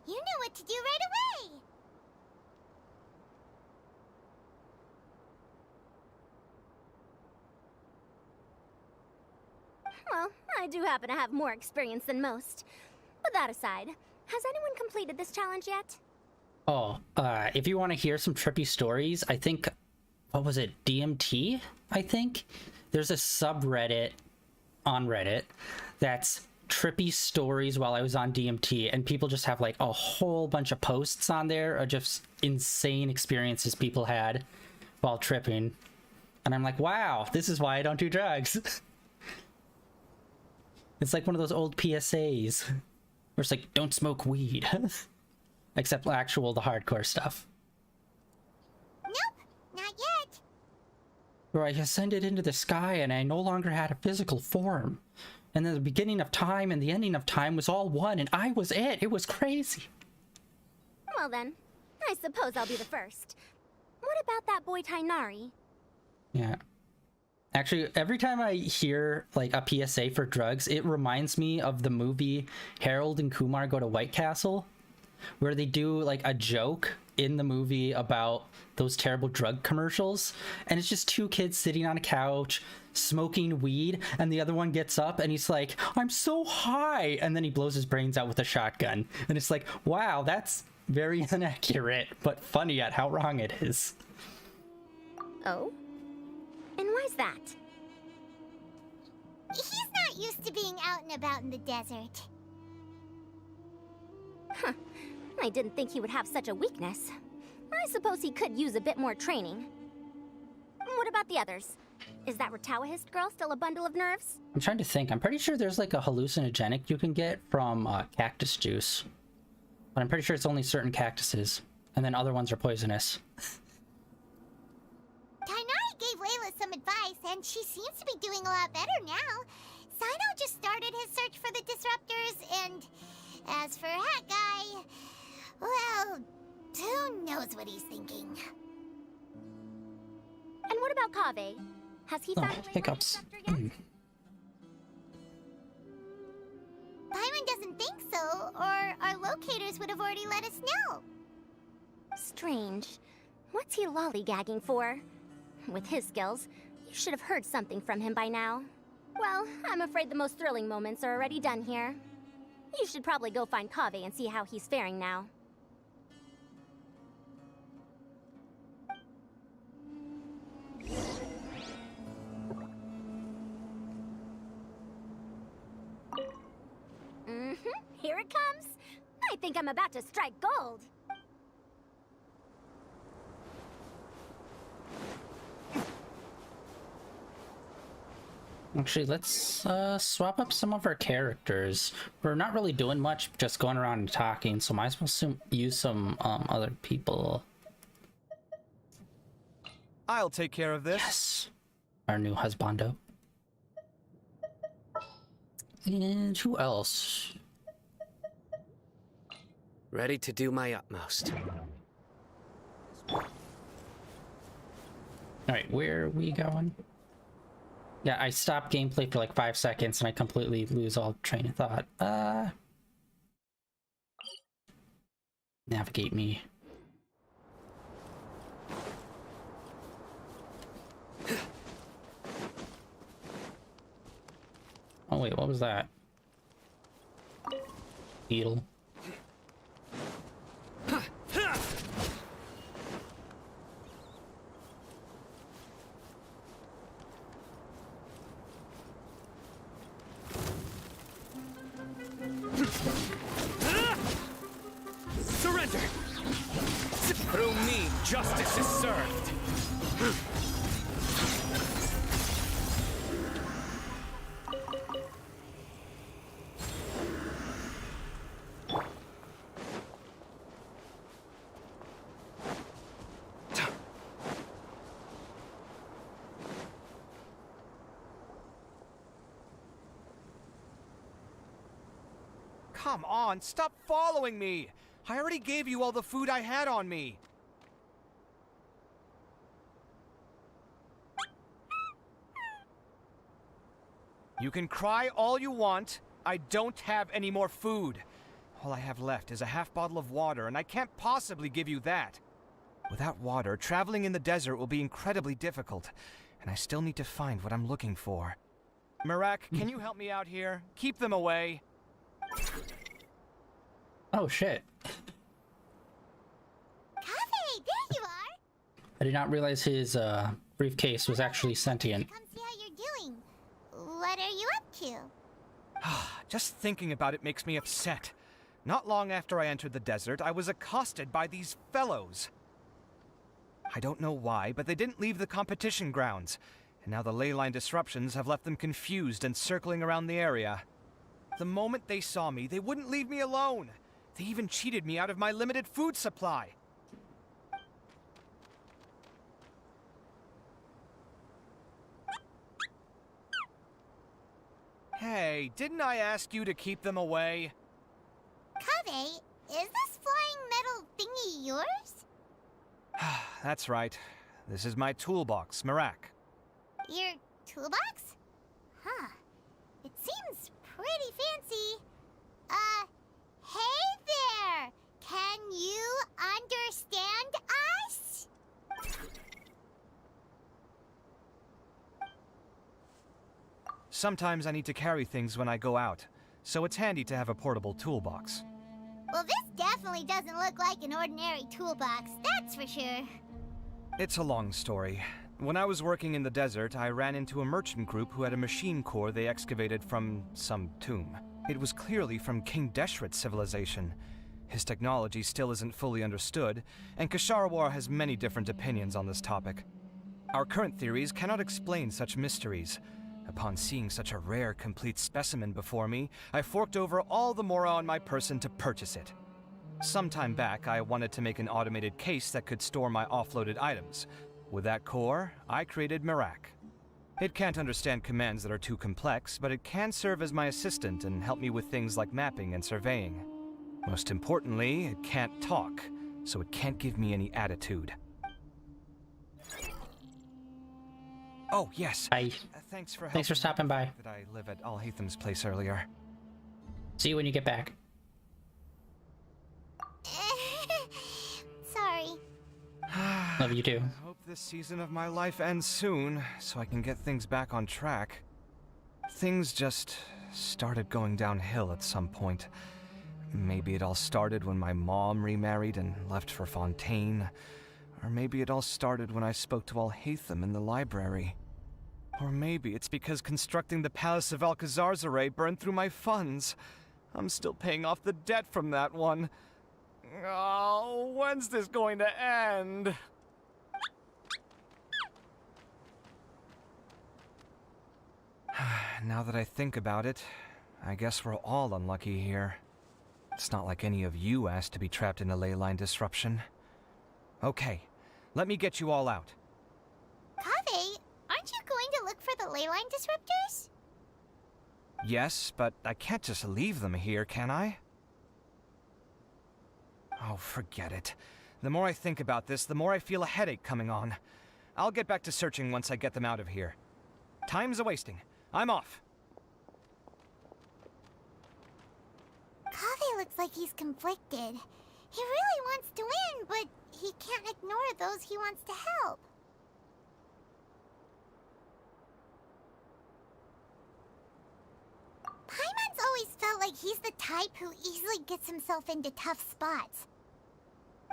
You know what to do right away. Well, I do happen to have more experience than most. But that aside, has anyone completed this challenge yet? Oh, if you want to hear some trippy stories, I think, what was it, DMT, I think? There's a subreddit on Reddit that's trippy stories while I was on DMT, and people just have like a whole bunch of posts on there of just insane experiences people had while tripping. And I'm like, wow, this is why I don't do drugs. It's like one of those old PSAs where it's like, don't smoke weed. Except the hardcore stuff. Nope, not yet. Where I ascended into the sky and I no longer had a physical form. And then the beginning of time and the ending of time was all one, and I was it. It was crazy. Well then, I suppose I'll be the first. What about that boy Tainari? Yeah. Actually, every time I hear like a PSA for drugs, it reminds me of the movie Harold and Kumar Go to White Castle, where they do like a joke in the movie about those terrible drug commercials, and it's just two kids sitting on a couch smoking weed, and the other one gets up and he's like, I'm so high, and then he blows his brains out with a shotgun, and it's like, wow, that's very inaccurate but funny at how wrong it is. Oh? And why's that? He's not used to being out and about in the desert. Huh. I didn't think he would have such a weakness. I suppose he could use a bit more training. What about the others? Is that Ratawahist girl still a bundle of nerves? I'm trying to think. I'm pretty sure there's like a hallucinogenic you can get from cactus juice. But I'm pretty sure it's only certain cactuses. And then other ones are poisonous. Tainari gave Layla some advice, and she seems to be doing a lot better now. Sino just started his search for the disruptors, and as for Hat Guy, well, who knows what he's thinking. And what about Kaveh? Has he found a hiccups. yet? Paimon doesn't think so, or our locators would have already let us know. Strange. What's he lollygagging for? With his skills, you should have heard something from him by now. Well, I'm afraid the most thrilling moments are already done here. You should probably go find Kaveh and see how he's faring now. think I'm about to strike gold. Actually, let's swap up some of our characters. We're not really doing much, just going around and talking, so might as well use some other people. I'll take care of this. Yes, our new husbando. And who else? Ready to do my utmost. Alright, where are we going? Yeah, I stopped gameplay for like 5 seconds and I completely lose all train of thought. Navigate me. Oh wait, what was that? Beetle. Surrender! Through me, justice is served. Come on, stop following me! I already gave you all the food I had on me. You can cry all you want. I don't have any more food. All I have left is a half bottle of water, and I can't possibly give you that. Without water, traveling in the desert will be incredibly difficult, and I still need to find what I'm looking for. Merak, can you help me out here? Keep them away. Oh shit. Kaveh, there you are! I did not realize his briefcase was actually sentient. Come see how you're doing. What are you up to? Just thinking about it makes me upset. Not long after I entered the desert, I was accosted by these fellows. I don't know why, but they didn't leave the competition grounds, and now the ley line disruptions have left them confused and circling around the area. The moment they saw me, they wouldn't leave me alone. They even cheated me out of my limited food supply. Hey, didn't I ask you to keep them away? Kaveh, is this flying metal thingy yours? That's right. This is my toolbox, Merak. Your toolbox? Huh. It seems pretty fancy. Hey there! Can you understand us? Sometimes I need to carry things when I go out, so it's handy to have a portable toolbox. Well, this definitely doesn't look like an ordinary toolbox, that's for sure. It's a long story. When I was working in the desert, I ran into a merchant group who had a machine core they excavated from some tomb. It was clearly from King Deshret's civilization. His technology still isn't fully understood, and Kasharawar has many different opinions on this topic. Our current theories cannot explain such mysteries. Upon seeing such a rare, complete specimen before me, I forked over all the mora on my person to purchase it. Some time back, I wanted to make an automated case that could store my offloaded items. With that core, I created Merak. It can't understand commands that are too complex, but it can serve as my assistant and help me with things like mapping and surveying. Most importantly, it can't talk, so it can't give me any attitude. Oh, yes. Hi. Thanks for stopping by. That I live at Alhatham's place earlier. See you when you get back. Sorry. Love you too. I hope this season of my life ends soon, so I can get things back on track. Things just started going downhill at some point. Maybe it all started when my mom remarried and left for Fontaine. Or maybe it all started when I spoke to Alhatham in the library. Or maybe it's because constructing the Palace of Alcazar's array burned through my funds. I'm still paying off the debt from that one. Oh, when's this going to end? Now that I think about it, I guess we're all unlucky here. It's not like any of you asked to be trapped in a ley line disruption. Okay, let me get you all out. Kaveh, aren't you going to look for the ley line disruptors? Yes, but I can't just leave them here, can I? Oh, forget it. The more I think about this, the more I feel a headache coming on. I'll get back to searching once I get them out of here. Time's a-wasting. I'm off. Kaveh looks like he's conflicted. He really wants to win, but he can't ignore those he wants to help. Paimon's always felt like he's the type who easily gets himself into tough spots.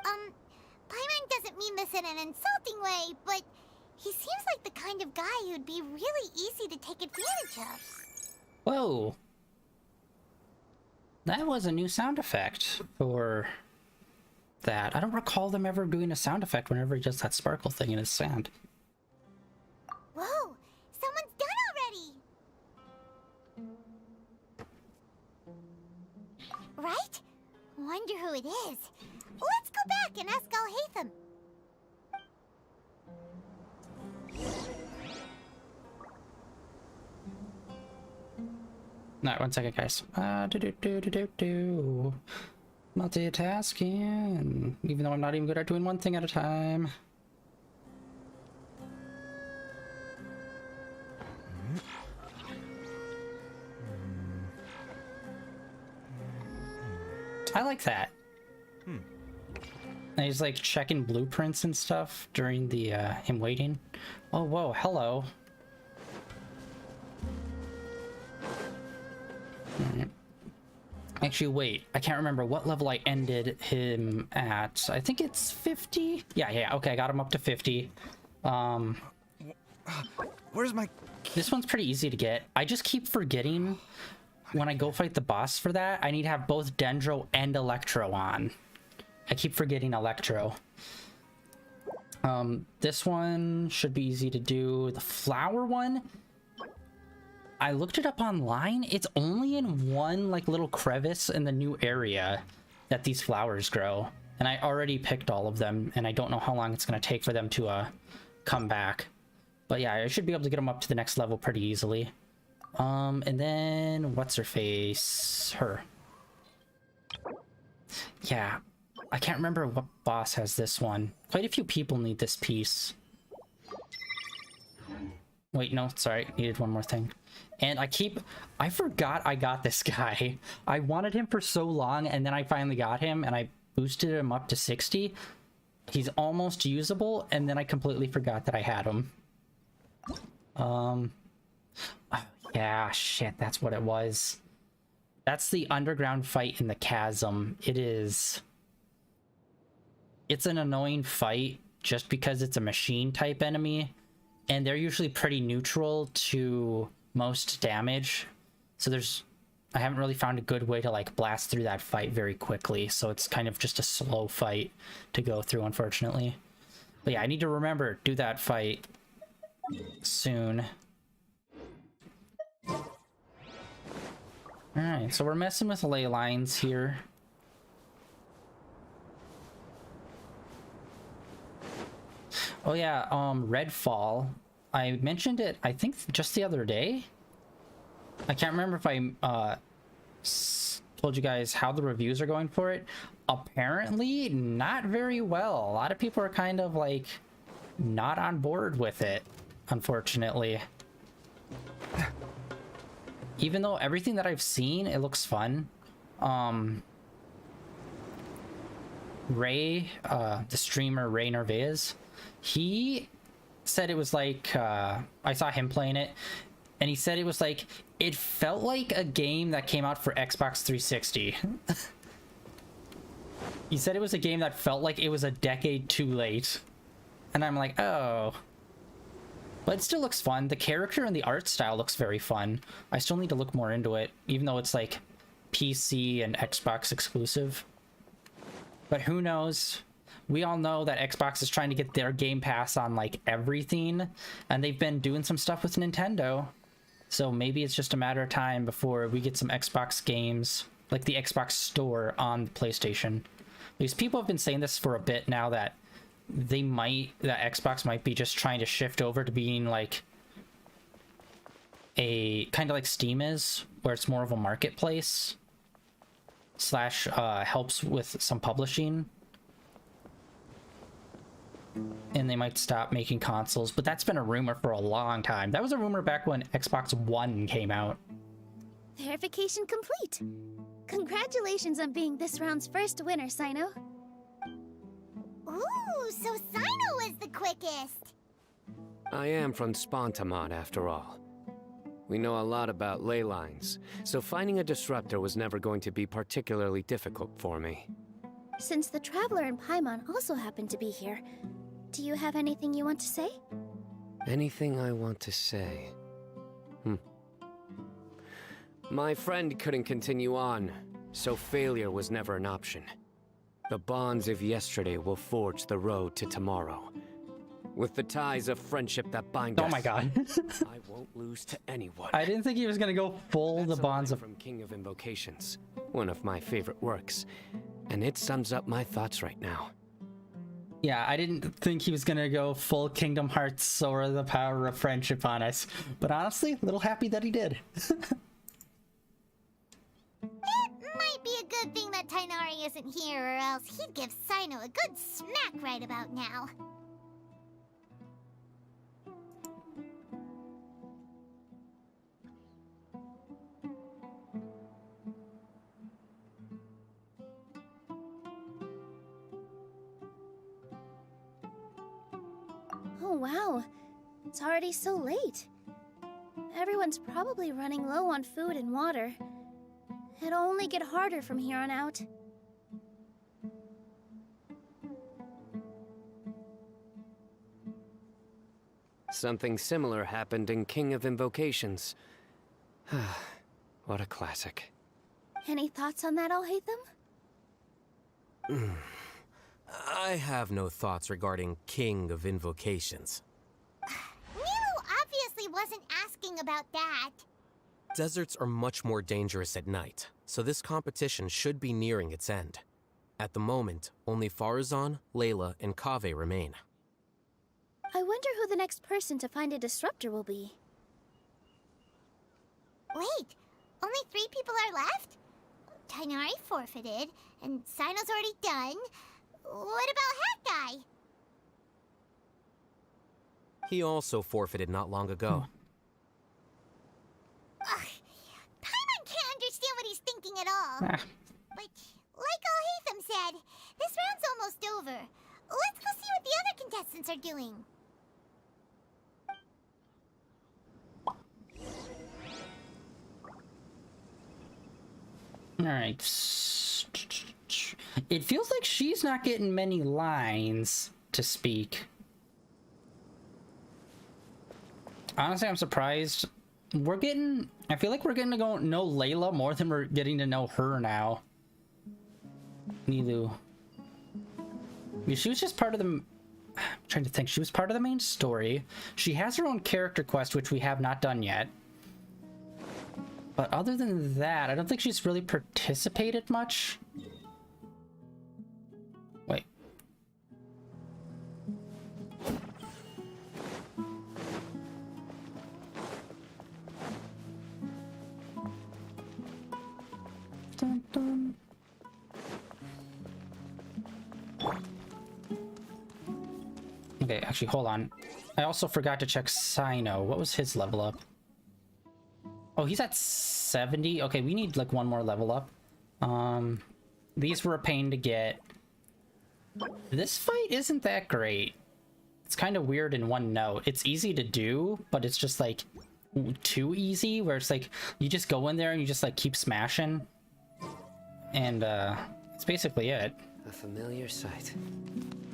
Paimon doesn't mean this in an insulting way, but he seems like the kind of guy who'd be really easy to take advantage of. Whoa. That was a new sound effect for that. I don't recall them ever doing a sound effect whenever he does that sparkle thing in his sand. Whoa! Someone's done already! Right? Wonder who it is. Let's go back and ask Al Hatham. Alright, one second, guys. Multitasking, even though I'm not even good at doing one thing at a time. I like that. And he's like checking blueprints and stuff during the him waiting. Oh, whoa, hello. Actually, wait, I can't remember what level I ended him at. I think it's 50? Yeah, okay, I got him up to 50. Where's my... This one's pretty easy to get. I just keep forgetting when I go fight the boss for that, I need to have both Dendro and Electro on. I keep forgetting Electro. This one should be easy to do. The flower one, I looked it up online. It's only in one like little crevice in the new area that these flowers grow. And I already picked all of them, and I don't know how long it's going to take for them to come back. But yeah, I should be able to get them up to the next level pretty easily. And then what's her face? Her. Yeah, I can't remember what boss has this one. Quite a few people need this piece. Wait, no, sorry, needed one more thing. And I forgot I got this guy. I wanted him for so long, and then I finally got him, and I boosted him up to 60. He's almost usable, and then I completely forgot that I had him. Yeah, shit, that's what it was. That's the underground fight in the chasm. It's an annoying fight just because it's a machine type enemy, and they're usually pretty neutral to most damage. So I haven't really found a good way to like blast through that fight very quickly, so it's kind of just a slow fight to go through, unfortunately. But yeah, I need to remember, do that fight soon. Alright, so we're messing with ley lines here. Oh yeah, Redfall. I mentioned it, I think, just the other day. I can't remember if I told you guys how the reviews are going for it. Apparently, not very well. A lot of people are kind of, like, not on board with it, unfortunately. Even though everything that I've seen, it looks fun. Ray, the streamer Ray Narvaez, he said it was like, I saw him playing it, and he said it was like, it felt like a game that came out for Xbox 360. He said it was a game that felt like it was a decade too late. And I'm like, oh. But it still looks fun. The character and the art style looks very fun. I still need to look more into it, even though it's like PC and Xbox exclusive. But who knows? We all know that Xbox is trying to get their Game Pass on like everything, and they've been doing some stuff with Nintendo. So maybe it's just a matter of time before we get some Xbox games, like the Xbox Store on PlayStation. Because people have been saying this for a bit now, that Xbox might be just trying to shift over to being like a kind of like Steam is, where it's more of a marketplace slash helps with some publishing. And they might stop making consoles, but that's been a rumor for a long time. That was a rumor back when Xbox One came out. Verification complete. Congratulations on being this round's first winner, Sino. Ooh, so Sino was the quickest. I am from Spontamod, after all. We know a lot about ley lines, so finding a disruptor was never going to be particularly difficult for me. Since the Traveler and Paimon also happen to be here, do you have anything you want to say? Anything I want to say? My friend couldn't continue on, so failure was never an option. The bonds of yesterday will forge the road to tomorrow. With the ties of friendship that bind us. Oh my god. I won't lose to anyone. I didn't think he was gonna go full That's the bonds of... from King of Invocations, one of my favorite works, and it sums up my thoughts right now. Yeah, I didn't think he was gonna go full Kingdom Hearts or the power of friendship on us, but honestly, a little happy that he did. It might be a good thing that Tainari isn't here, or else he'd give Sino a good smack right about now. Oh wow, it's already so late. Everyone's probably running low on food and water. It'll only get harder from here on out. Something similar happened in King of Invocations. What a classic. Any thoughts on that, Alhaitham? I have no thoughts regarding King of Invocations. Nero obviously wasn't asking about that. Deserts are much more dangerous at night, so this competition should be nearing its end. At the moment, only Farazan, Layla, and Kaveh remain. I wonder who the next person to find a disruptor will be. Wait, only 3 people are left? Tainari forfeited, and Sino's already done. What about Hat Guy? He also forfeited not long ago. Ugh, Paimon can't understand what he's thinking at all. But like Alhaitham said, this round's almost over. Let's go see what the other contestants are doing. Alright. It feels like she's not getting many lines to speak. Honestly, I'm surprised. I feel like we're getting to go know Layla more than we're getting to know her now. Nilu. She was just part of the... I'm trying to think. She was part of the main story. She has her own character quest, which we have not done yet. But other than that, I don't think she's really participated much. Wait. Dun, dun. Okay, actually, hold on. I also forgot to check Sino. What was his level up? Oh, he's at 70. Okay, we need like one more level up. These were a pain to get. This fight isn't that great. It's kind of weird in one note. It's easy to do, but it's just like too easy, where it's like you just go in there and you just like keep smashing. And that's basically it. A familiar sight.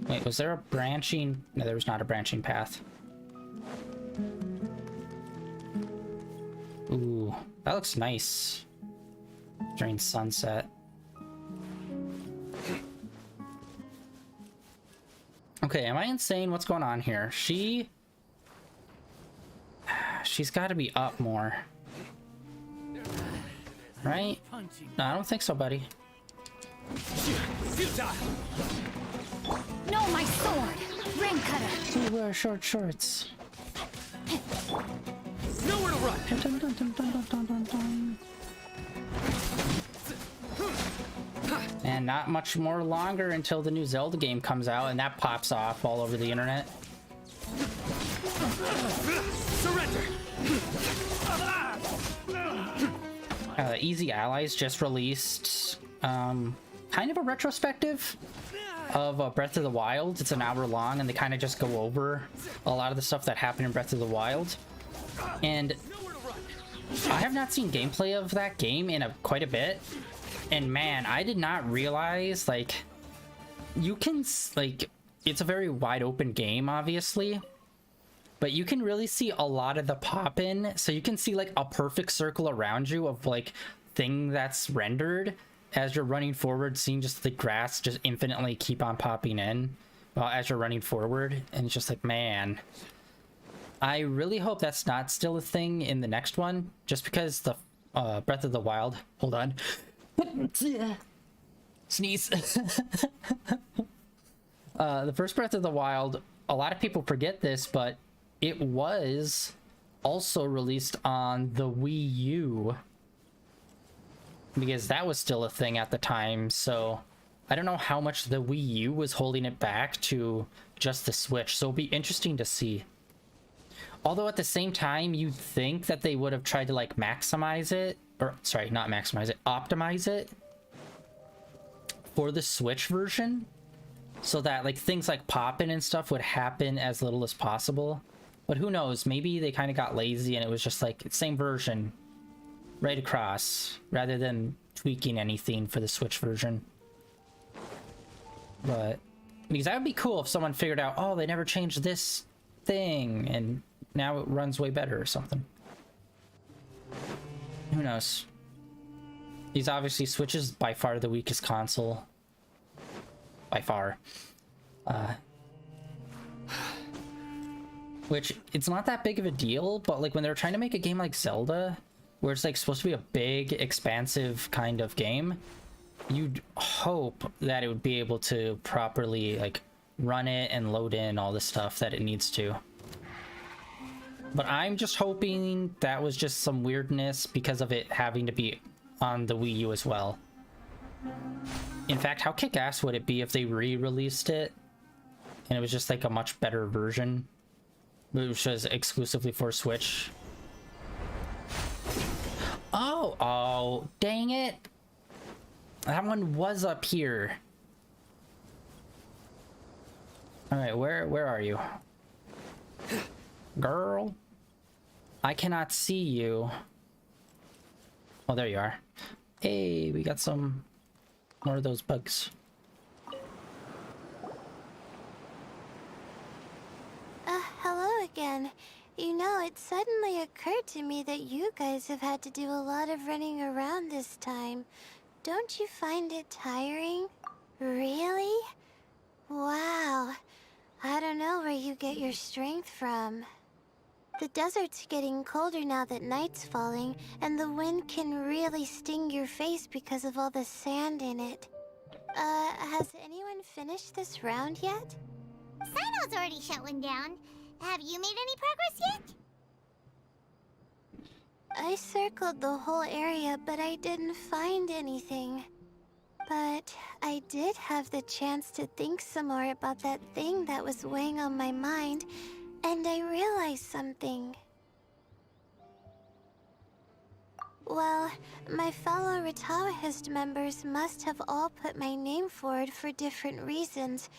Wait, was there a branching? No, there was not a branching path. Ooh, that looks nice. during sunset. Okay, am I insane? What's going on here? She's got to be up more. Right? No, I don't think so, buddy. No, my sword! Ring cutter! You wear short shorts. Nowhere to run! Dun, dun, dun, dun, dun, dun, dun, dun. And not much more longer until the new Zelda game comes out, and that pops off all over the internet. Surrender! Easy Allies just released kind of a retrospective of Breath of the Wild. It's an hour long, and they kind of just go over a lot of the stuff that happened in Breath of the Wild. And I have not seen gameplay of that game in quite a bit. And man, I did not realize, like, you can, like, it's a very wide open game, obviously, but you can really see a lot of the pop-in. So you can see, like, a perfect circle around you of, like, thing that's rendered as you're running forward, seeing just the grass just infinitely keep on popping in while as you're running forward. And it's just like, man, I really hope that's not still a thing in the next one, just because the Breath of the Wild, hold on. Sneeze. The first Breath of the Wild, a lot of people forget this, but it was also released on the Wii U, because that was still a thing at the time. So I don't know how much the Wii U was holding it back to just the Switch, so it'll be interesting to see. Although at the same time, you'd think that they would have tried to, like, maximize it, or sorry, not maximize it, optimize it for the Switch version, so that, like, things like pop-in and stuff would happen as little as possible. But who knows, maybe they kind of got lazy and it was just like same version right across, rather than tweaking anything for the Switch version. But because that would be cool if someone figured out, oh, they never changed this thing and now it runs way better or something. Who knows? These obviously, Switch is by far the weakest console. By far. Which, it's not that big of a deal, but like when they're trying to make a game like Zelda, where it's like supposed to be a big, expansive kind of game, you'd hope that it would be able to properly like run it and load in all the stuff that it needs to. But I'm just hoping that was just some weirdness because of it having to be on the Wii U as well. In fact, how kick-ass would it be if they re-released it and it was just like a much better version, which was exclusively for Switch? Oh, dang it. That one was up here. All right, where are you? Girl, I cannot see you. Oh, there you are. Hey, we got some more of those bugs. Hello again. You know, it suddenly occurred to me that you guys have had to do a lot of running around this time. Don't you find it tiring? Really? Wow. I don't know where you get your strength from. The desert's getting colder now that night's falling, and the wind can really sting your face because of all the sand in it. Has anyone finished this round yet? Sino's already shut one down. Have you made any progress yet? I circled the whole area, but I didn't find anything. But I did have the chance to think some more about that thing that was weighing on my mind, and I realized something. Well, my fellow Retawahist members must have all put my name forward for different reasons,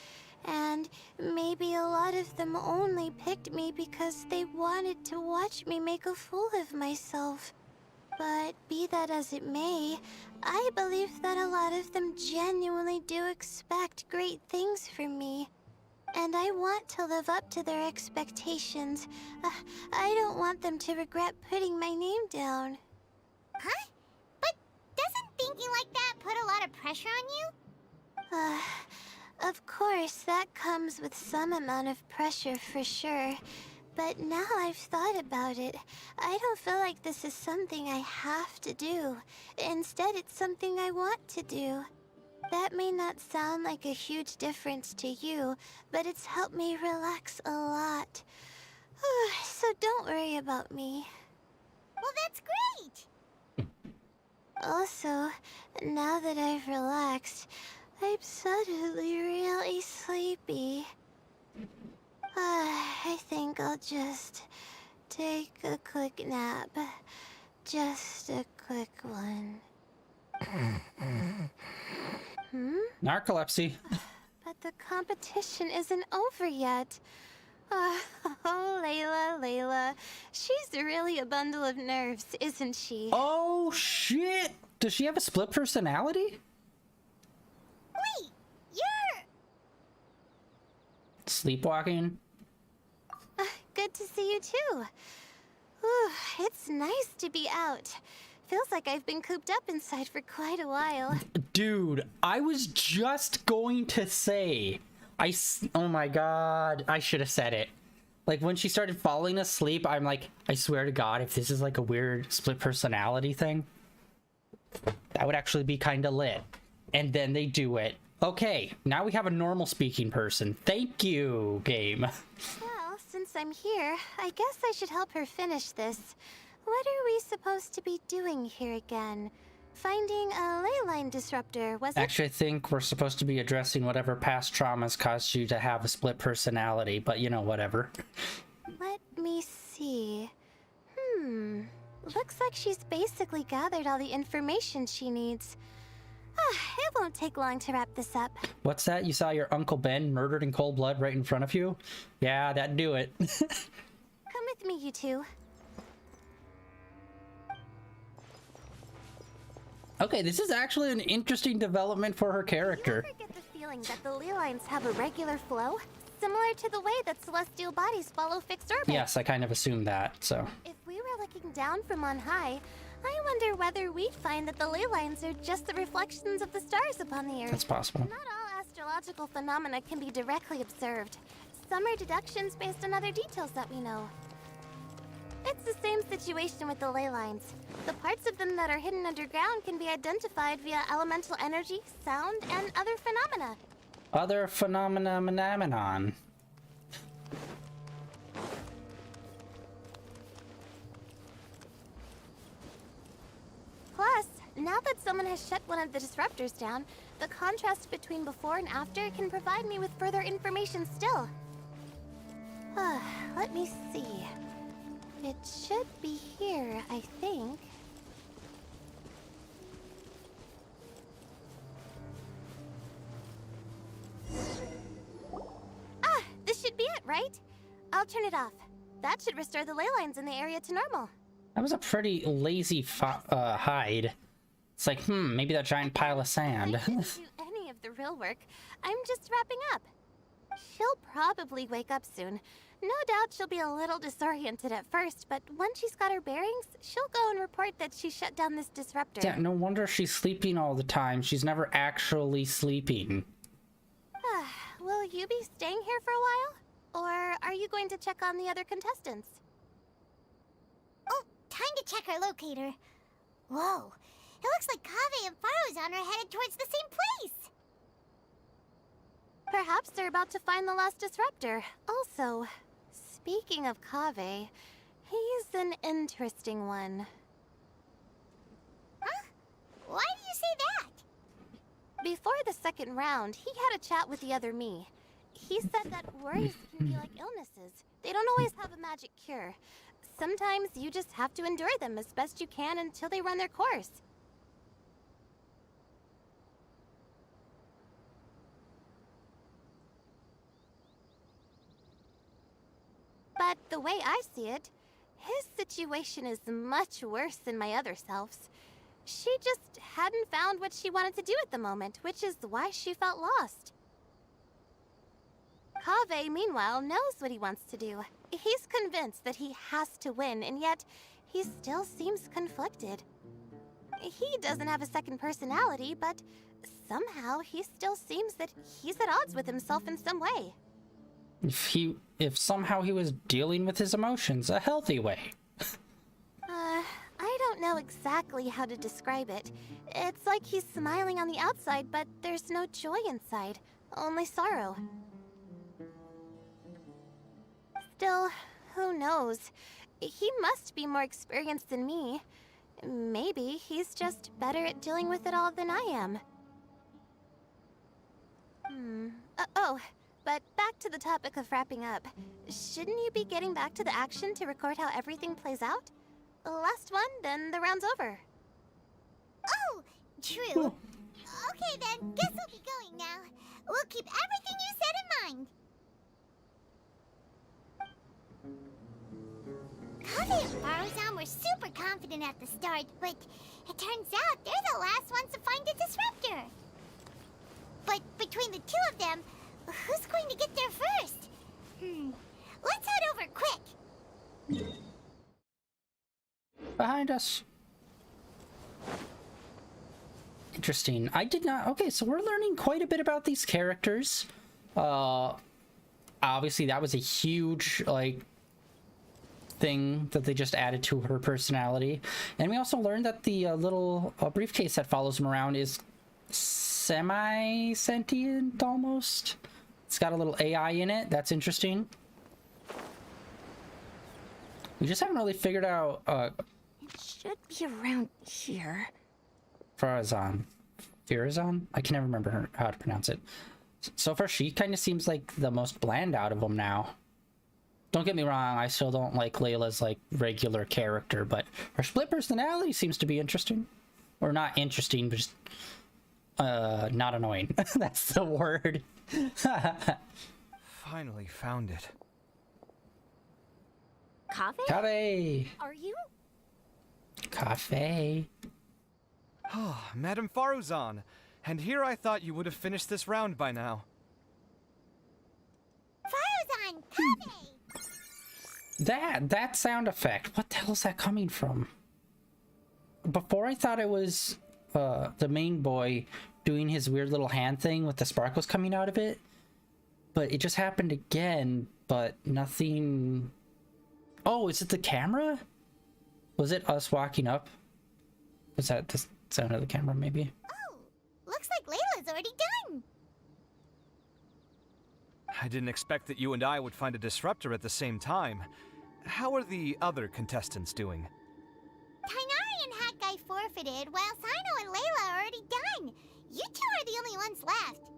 and maybe a lot of them only picked me because they wanted to watch me make a fool of myself. But be that as it may, I believe that a lot of them genuinely do expect great things from me. And I want to live up to their expectations. I don't want them to regret putting my name down. Huh? But doesn't thinking like that put a lot of pressure on you? Of course, that comes with some amount of pressure for sure. But now I've thought about it, I don't feel like this is something I have to do. Instead, it's something I want to do. That may not sound like a huge difference to you, but it's helped me relax a lot. So don't worry about me. Well, that's great! Also, now that I've relaxed, I'm suddenly really sleepy. I think I'll just take a quick nap. Just a quick one. Narcolepsy. But the competition isn't over yet. Oh, Layla. She's really a bundle of nerves, isn't she? Oh, shit! Does she have a split personality? Wait, you're... Sleepwalking? Good to see you too. Whew, it's nice to be out. Feels like I've been cooped up inside for quite a while. Dude, I was just going to say, oh my god, I should have said it. Like, when she started falling asleep, I'm like, I swear to god, if this is like a weird split personality thing, that would actually be kind of lit. And then they do it. Okay, now we have a normal speaking person. Thank you, game. Well, since I'm here, I guess I should help her finish this. What are we supposed to be doing here again? Finding a ley line disruptor, was it? Actually, I think we're supposed to be addressing whatever past traumas caused you to have a split personality, but you know, whatever. Let me see. Looks like she's basically gathered all the information she needs. It won't take long to wrap this up. What's that? You saw your Uncle Ben murdered in cold blood right in front of you? Yeah, that'd do it. Come with me, you two. Okay, this is actually an interesting development for her character. You ever get the feeling that the ley lines have a regular flow? Similar to the way that celestial bodies follow fixed orbits? Yes, I kind of assumed that, so. If we were looking down from on high, I wonder whether we'd find that the ley lines are just the reflections of the stars upon the Earth. That's possible. Not all astrological phenomena can be directly observed. Some are deductions based on other details that we know. It's the same situation with the ley lines. The parts of them that are hidden underground can be identified via elemental energy, sound, and other phenomena. Other phenomenon. Plus, now that someone has shut one of the disruptors down, the contrast between before and after can provide me with further information still. Let me see. It should be here, I think. This should be it, right? I'll turn it off. That should restore the ley lines in the area to normal. That was a pretty lazy hide. It's like, maybe that giant pile of sand. I didn't do any of the real work. I'm just wrapping up. She'll probably wake up soon. No doubt she'll be a little disoriented at first, but once she's got her bearings, she'll go and report that she shut down this disruptor. Yeah, no wonder she's sleeping all the time. She's never actually sleeping. Will you be staying here for a while? Or are you going to check on the other contestants? Oh, time to check our locator. Whoa, it looks like Kaveh and Farozan are headed towards the same place. Perhaps they're about to find the last disruptor. Also, speaking of Kaveh, he's an interesting one. Huh? Why do you say that? Before the second round, he had a chat with the other me. He said that worries can be like illnesses. They don't always have a magic cure. Sometimes you just have to endure them as best you can until they run their course. But the way I see it, his situation is much worse than my other self's. She just hadn't found what she wanted to do at the moment, which is why she felt lost. Kaveh, meanwhile, knows what he wants to do. He's convinced that he has to win, and yet he still seems conflicted. He doesn't have a second personality, but somehow he still seems that he's at odds with himself in some way. If somehow he was dealing with his emotions a healthy way. I don't know exactly how to describe it. It's like he's smiling on the outside, but there's no joy inside, only sorrow. Still, who knows? He must be more experienced than me. Maybe he's just better at dealing with it all than I am. Oh, but back to the topic of wrapping up. Shouldn't you be getting back to the action to record how everything plays out? Last one, then the round's over. Oh, true. Okay then, guess we'll be going now. We'll keep everything you said in mind. Kaveh and Baruzan were super confident at the start, but it turns out they're the last ones to find a disruptor. But between the two of them, who's going to get there first? Let's head over quick. Behind us. Interesting. I did not... Okay, so we're learning quite a bit about these characters. Obviously, that was a huge, like, thing that they just added to her personality. And we also learned that the little briefcase that follows him around is semi-sentient, almost. It's got a little AI in it. That's interesting. We just haven't really figured out... It should be around here. Farazan. I can never remember how to pronounce it. So far, she kind of seems like the most bland out of them now. Don't get me wrong, I still don't like Layla's, like, regular character, but her split personality seems to be interesting. Or not interesting, but just, not annoying. That's the word. Finally found it. Kaveh? Kaveh! Are you? Kaveh. Oh, Madame Faruzan. And here I thought you would have finished this round by now. Faruzan, Kaveh! That sound effect, what the hell is that coming from? Before I thought it was the main boy doing his weird little hand thing with the sparkles coming out of it, but it just happened again, but nothing. Oh, is it the camera? Was it us walking up? Was that the sound of the camera, maybe? Oh, looks like Layla's already done. I didn't expect that you and I would find a disruptor at the same time. How are the other contestants doing? Tainari and Hat forfeited, while Sino and Layla are already done. You two are the only ones left.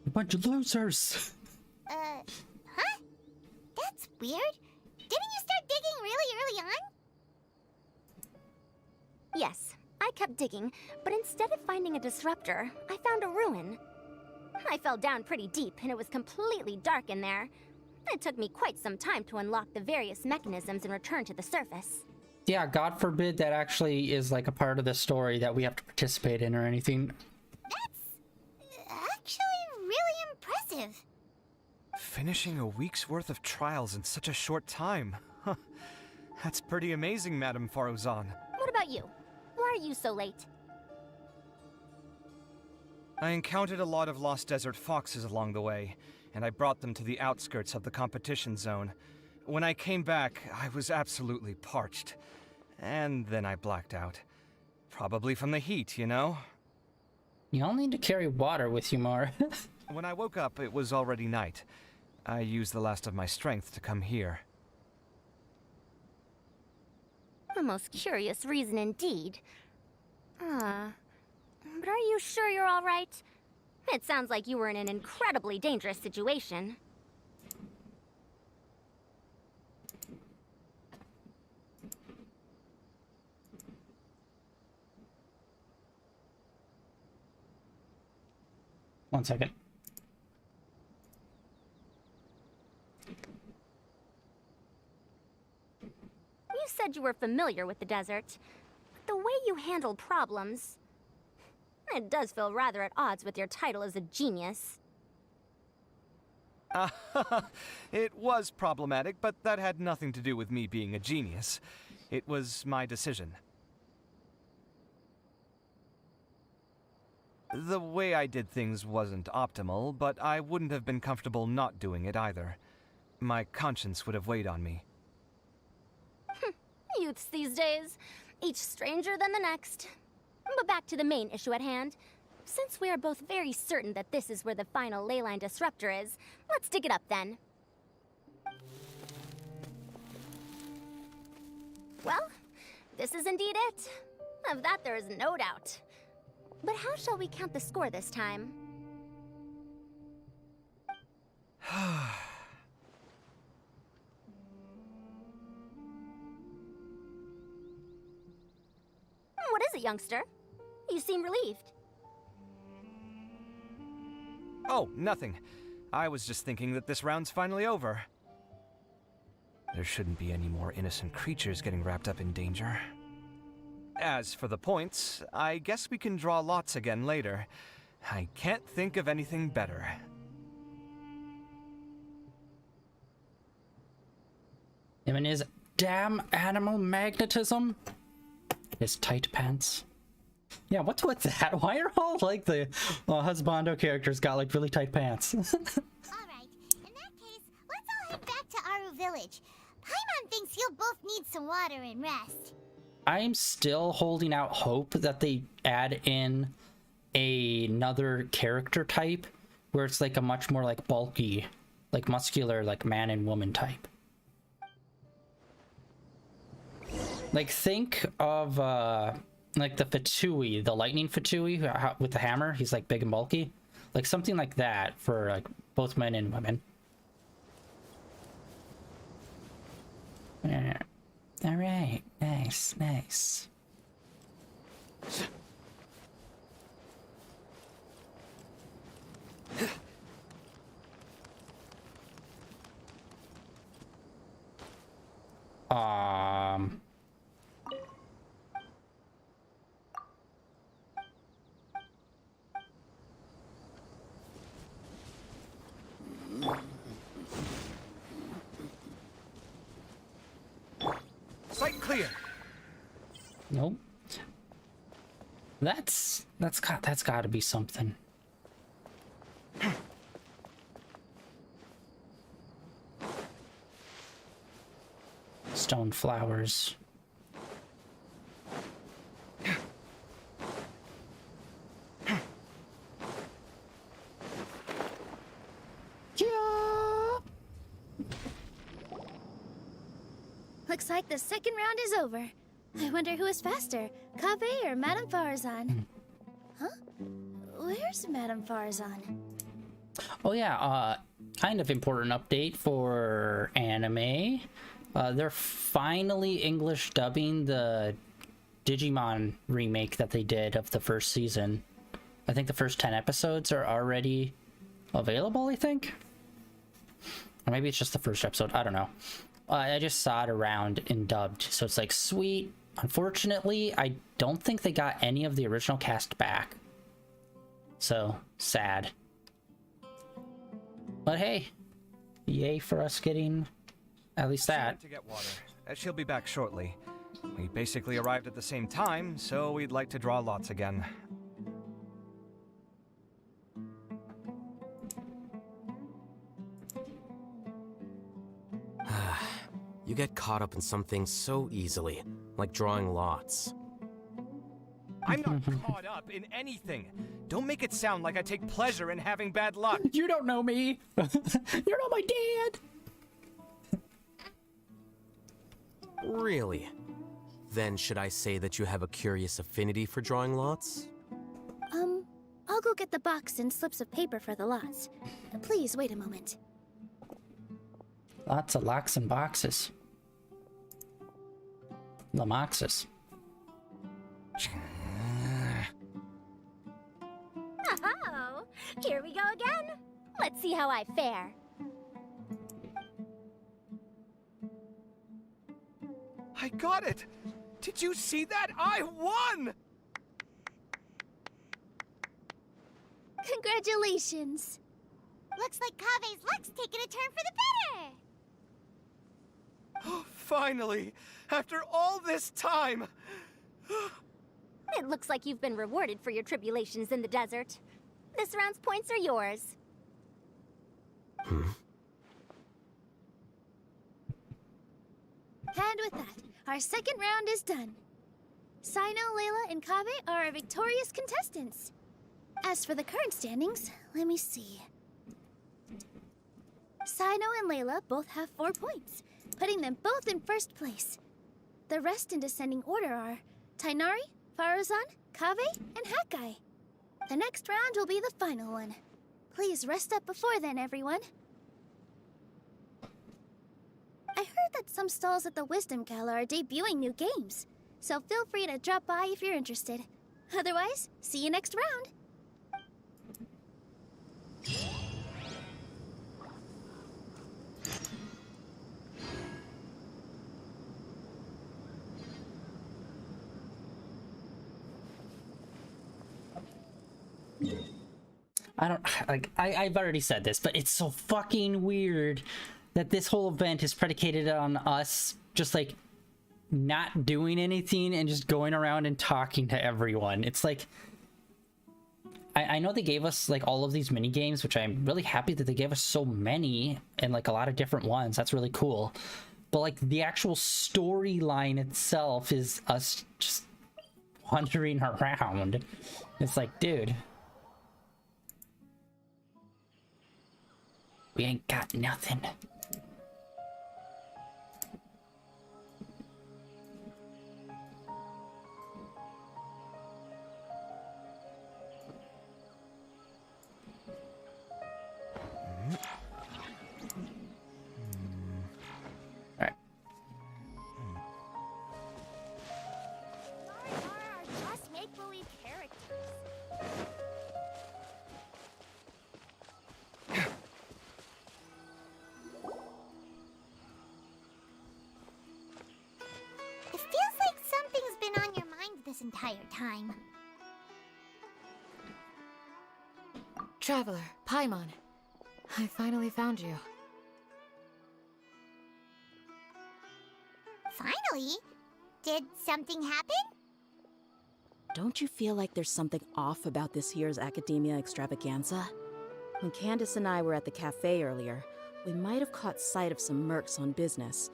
A bunch of losers. Huh? That's weird. Didn't you start digging really early on? Yes, I kept digging, but instead of finding a disruptor, I found a ruin. I fell down pretty deep, and it was completely dark in there. It took me quite some time to unlock the various mechanisms and return to the surface. Yeah, God forbid that actually is like a part of the story that we have to participate in or anything. That's actually really impressive. Finishing a week's worth of trials in such a short time. Huh. That's pretty amazing, Madame Faruzan. What about you? Why are you so late? I encountered a lot of lost desert foxes along the way, and I brought them to the outskirts of the competition zone. When I came back, I was absolutely parched. And then I blacked out. Probably from the heat, you know? You'll need to carry water with you more. When I woke up, it was already night. I used the last of my strength to come here. A most curious reason indeed. But are you sure you're all right? It sounds like you were in an incredibly dangerous situation. One second. You said you were familiar with the desert. But the way you handled problems... It does feel rather at odds with your title as a genius. It was problematic, but that had nothing to do with me being a genius. It was my decision. The way I did things wasn't optimal, but I wouldn't have been comfortable not doing it either. My conscience would have weighed on me. Youths these days, each stranger than the next. But back to the main issue at hand. Since we are both very certain that this is where the final leyline disruptor is, let's dig it up then. Well, this is indeed it. Of that there is no doubt. But how shall we count the score this time? What is it, youngster? You seem relieved. Oh, nothing. I was just thinking that this round's finally over. There shouldn't be any more innocent creatures getting wrapped up in danger. As for the points, I guess we can draw lots again later. I can't think of anything better. Him and his damn animal magnetism. His tight pants. Yeah, what's with that? Why are all like the husbando characters got like really tight pants? Alright, in that case, let's all head back to Aru Village. Paimon thinks you'll both need some water and rest. I'm still holding out hope that they add in another character type where it's like a much more like bulky, like muscular, like man and woman type. Like think of like the Fatui, the lightning Fatui with the hammer. He's like big and bulky, like something like that for like both men and women. Yeah. All right, nice, nice. Sight clear. Nope. That's got to be something. Stone flowers. Looks like the second round is over. I wonder who is faster, Kaveh or Madame Farazan? Huh? Where's Madame Farazan? Oh yeah, kind of important update for anime. They're finally English dubbing the Digimon remake that they did of the first season. I think the first 10 episodes are already available, I think. Or maybe it's just the first episode, I don't know. I just saw it around in dubbed, so it's like, sweet. Unfortunately, I don't think they got any of the original cast back. So, sad. But hey, yay for us getting at least that. To get water. She'll be back shortly. We basically arrived at the same time, so we'd like to draw lots again. You get caught up in some things so easily, like drawing lots. I'm not caught up in anything. Don't make it sound like I take pleasure in having bad luck. You don't know me. You're not my dad. Really? Then should I say that you have a curious affinity for drawing lots? I'll go get the box and slips of paper for the lots. Please wait a moment. Lots of locks and boxes. Lamoxis. Oh, here we go again. Let's see how I fare. I got it! Did you see that? I won! Congratulations. Looks like Kaveh's luck's taking a turn for the better. Finally! After all this time! It looks like you've been rewarded for your tribulations in the desert. This round's points are yours. And with that, our second round is done. Sino, Layla, and Kaveh are our victorious contestants. As for the current standings, let me see. Sino and Layla both have 4 points, putting them both in first place. The rest in descending order are Tainari, Faruzan, Kaveh, and Hakai. The next round will be the final one. Please rest up before then, everyone. I heard that some stalls at the Wisdom Gala are debuting new games, so feel free to drop by if you're interested. Otherwise, see you next round. I've already said this, but it's so fucking weird that this whole event is predicated on us just like not doing anything and just going around and talking to everyone. It's like, I know they gave us like all of these mini games, which I'm really happy that they gave us so many and like a lot of different ones. That's really cool. But like the actual storyline itself is us just wandering around. It's like, dude, we ain't got nothing. Alright. Just make-believe characters. It feels like something's been on your mind this entire time. Traveler, Paimon. I finally found you. Finally? Did something happen? Don't you feel like there's something off about this year's Academia Extravaganza? When Candace and I were at the cafe earlier, we might have caught sight of some mercs on business.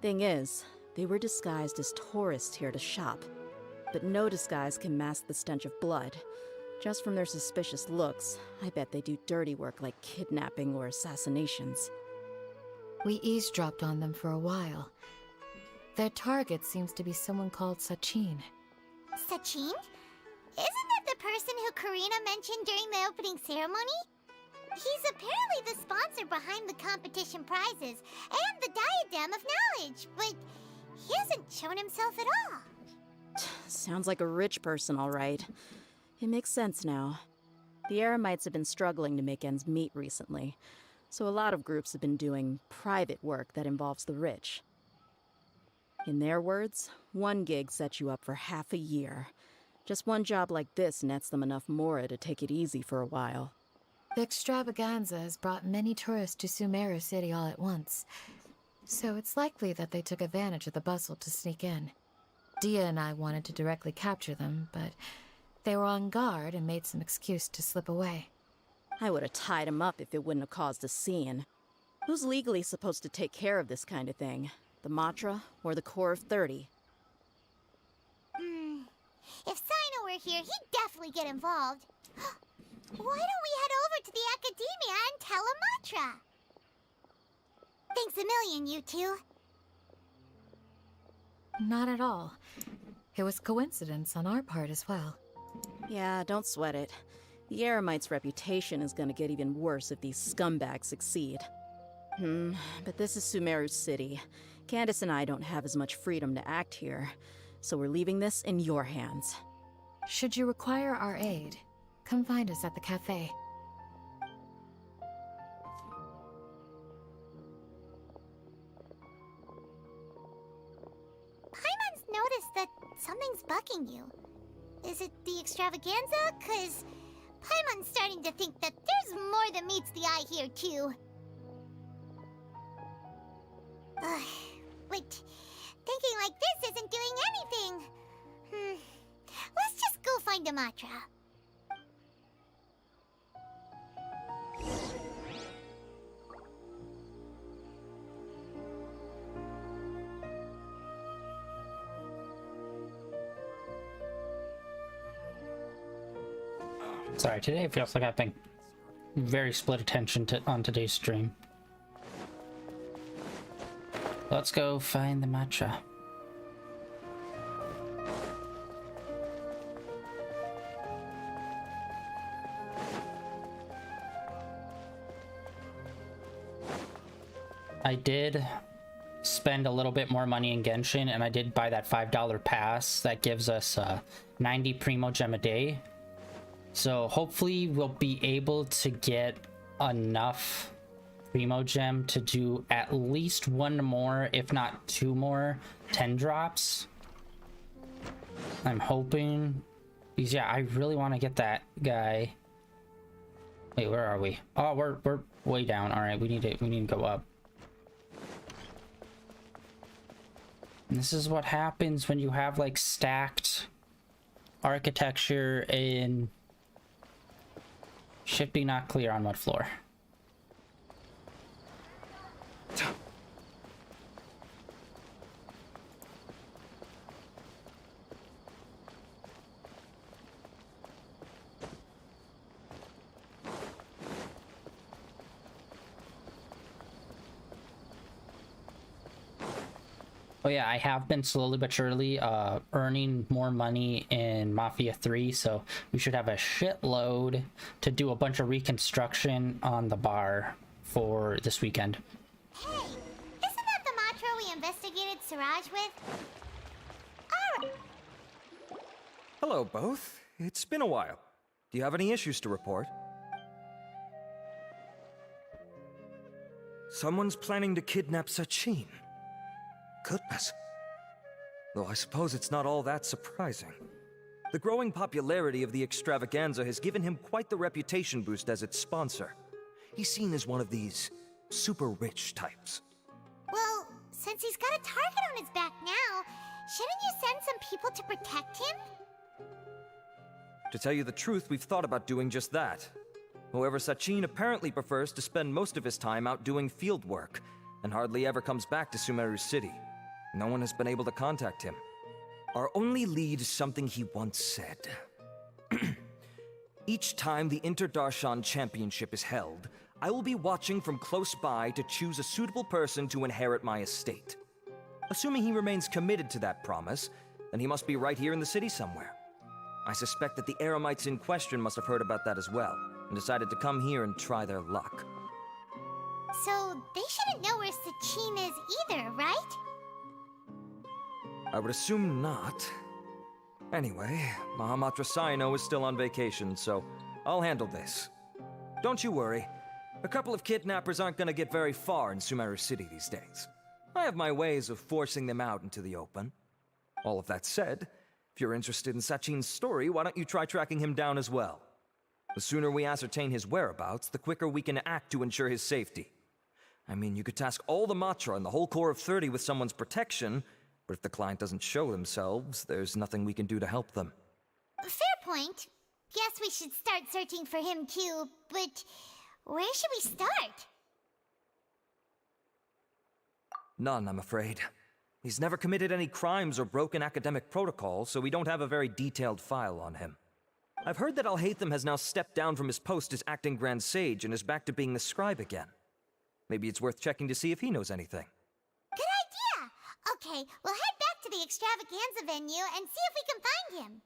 Thing is, they were disguised as tourists here to shop. But no disguise can mask the stench of blood. Just from their suspicious looks, I bet they do dirty work like kidnapping or assassinations. We eavesdropped on them for a while. Their target seems to be someone called Sachin. Sachin? Isn't that the person who Karina mentioned during the opening ceremony? He's apparently the sponsor behind the competition prizes and the Diadem of Knowledge, but he hasn't shown himself at all. Sounds like a rich person, all right. It makes sense now. The Eremites have been struggling to make ends meet recently, so a lot of groups have been doing private work that involves the rich. In their words, one gig sets you up for half a year. Just one job like this nets them enough mora to take it easy for a while. The extravaganza has brought many tourists to Sumeru City all at once, so it's likely that they took advantage of the bustle to sneak in. Dia and I wanted to directly capture them, but they were on guard and made some excuse to slip away. I would have tied him up if it wouldn't have caused a scene. Who's legally supposed to take care of this kind of thing? The Matra or the Core of 30? If Sino were here, he'd definitely get involved. Why don't we head over to the Academia and tell Amatra? Thanks a million, you two. Not at all. It was coincidence on our part as well. Yeah, don't sweat it. The Eremites' reputation is gonna get even worse if these scumbags succeed. But this is Sumeru City. Candace and I don't have as much freedom to act here, so we're leaving this in your hands. Should you require our aid, come find us at the cafe. Paimon's noticed that something's bugging you. Is it the extravaganza? 'Cause Paimon's starting to think that there's more than meets the eye here, too. But thinking like this isn't doing anything. Let's just go find a mantra. Sorry, today it feels like I've been very split attention on today's stream. Let's go find the matcha. I did spend a little bit more money in Genshin, and I did buy that $5 pass that gives us 90 Primo Gem a day. So hopefully we'll be able to get enough Primo Gem to do at least one more, if not two more, 10 drops. I'm hoping. Because yeah, I really want to get that guy. Wait, where are we? Oh, we're way down. All right, we need to go up. And this is what happens when you have like stacked architecture in shipping not clear on mud floor. Oh yeah, I have been slowly but surely earning more money in Mafia 3, so we should have a shitload to do a bunch of reconstruction on the bar for this weekend. Hey, isn't that the mantra we investigated Siraj with? Alright. Hello, both. It's been a while. Do you have any issues to report? Someone's planning to kidnap Sachin. Goodness. Though I suppose it's not all that surprising. The growing popularity of the extravaganza has given him quite the reputation boost as its sponsor. He's seen as one of these super rich types. Well, since he's got a target on his back now, shouldn't you send some people to protect him? To tell you the truth, we've thought about doing just that. However, Sachin apparently prefers to spend most of his time out doing field work, and hardly ever comes back to Sumeru City. No one has been able to contact him. Our only lead is something he once said. Each time the Inter-Darshan Championship is held, I will be watching from close by to choose a suitable person to inherit my estate. Assuming he remains committed to that promise, then he must be right here in the city somewhere. I suspect that the Eremites in question must have heard about that as well, and decided to come here and try their luck. So, they shouldn't know where Sachin is either, right? I would assume not. Anyway, Mahamatra Saino is still on vacation, so I'll handle this. Don't you worry. A couple of kidnappers aren't gonna get very far in Sumeru City these days. I have my ways of forcing them out into the open. All of that said, if you're interested in Sachin's story, why don't you try tracking him down as well? The sooner we ascertain his whereabouts, the quicker we can act to ensure his safety. I mean, you could task all the Matra and the whole Corps of 30 with someone's protection, but if the client doesn't show themselves, there's nothing we can do to help them. Fair point. Guess we should start searching for him too, but where should we start? None, I'm afraid. He's never committed any crimes or broken academic protocol, so we don't have a very detailed file on him. I've heard that Alhaitham has now stepped down from his post as acting Grand Sage and is back to being the scribe again. Maybe it's worth checking to see if he knows anything. Good idea! Okay, we'll head back to the extravaganza venue and see if we can find him.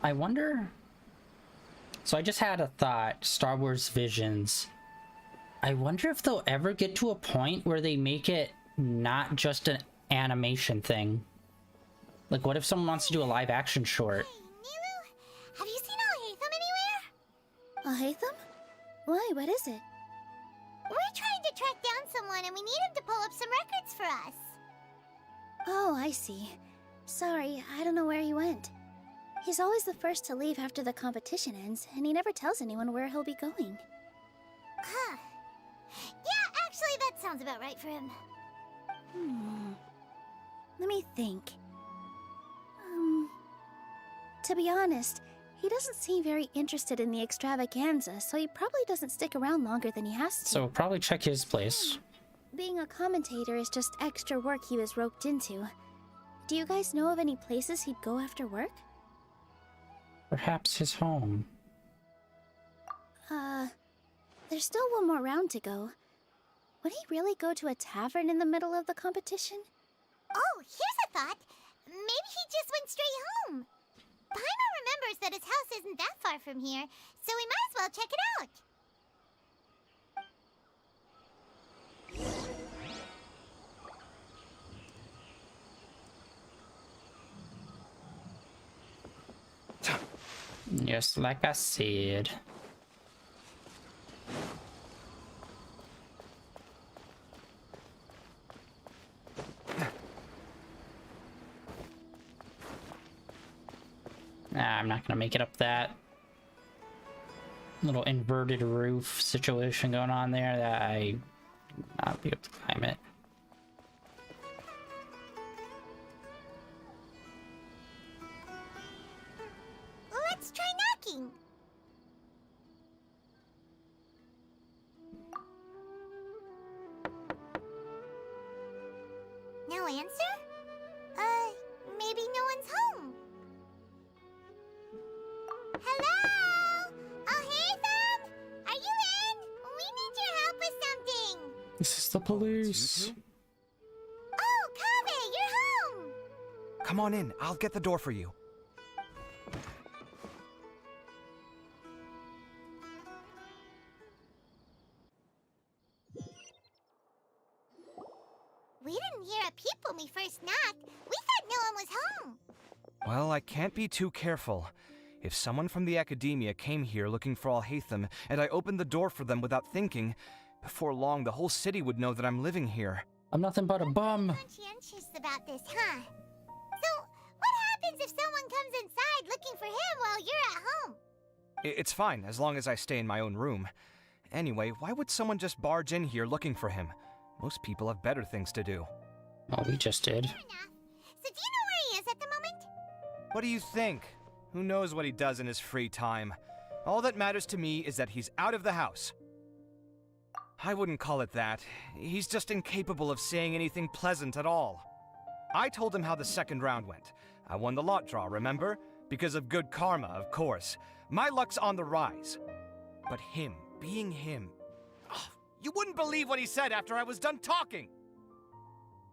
I wonder. So I just had a thought, Star Wars Visions. I wonder if they'll ever get to a point where they make it not just an animation thing. Like, what if someone wants to do a live action short? Hey, Nilu, have you seen Alhaitham anywhere? Alhaitham? Why? What is it? We're trying to track down someone and we need him to pull up some records for us. Oh, I see. Sorry, I don't know where he went. He's always the first to leave after the competition ends, and he never tells anyone where he'll be going. Huh. Yeah, actually, that sounds about right for him. Let me think. To be honest, he doesn't seem very interested in the extravaganza, so he probably doesn't stick around longer than he has to. So probably check his place. Being a commentator is just extra work he was roped into. Do you guys know of any places he'd go after work? Perhaps his home. There's still one more round to go. Would he really go to a tavern in the middle of the competition? Oh, here's a thought. Maybe he just went straight home. Paimon remembers that his house isn't that far from here, so we might as well check it out. Just like I said. Nah, I'm not gonna make it up that little inverted roof situation going on there that I not be able to climb it. Let's try knocking. No answer? Maybe no one's home. Hello? Oh, hey, Thumb? Are you in? We need your help with something. This is the police. Oh, Kaveh, you're home. Come on in. I'll get the door for you. We didn't hear a peep when we first knocked. We thought no one was home. Well, I can't be too careful. If someone from the academia came here looking for Alhaitham, and I opened the door for them without thinking, before long the whole city would know that I'm living here. I'm nothing but a bum. Conscientious about this, huh? So, what happens if someone comes inside looking for him while you're at home? It's fine, as long as I stay in my own room. Anyway, why would someone just barge in here looking for him? Most people have better things to do. Oh, we just did. Fair enough. So do you know where he is at the moment? What do you think? Who knows what he does in his free time? All that matters to me is that he's out of the house. I wouldn't call it that. He's just incapable of saying anything pleasant at all. I told him how the second round went. I won the lot draw, remember? Because of good karma, of course. My luck's on the rise. But him, being him... Oh, you wouldn't believe what he said after I was done talking!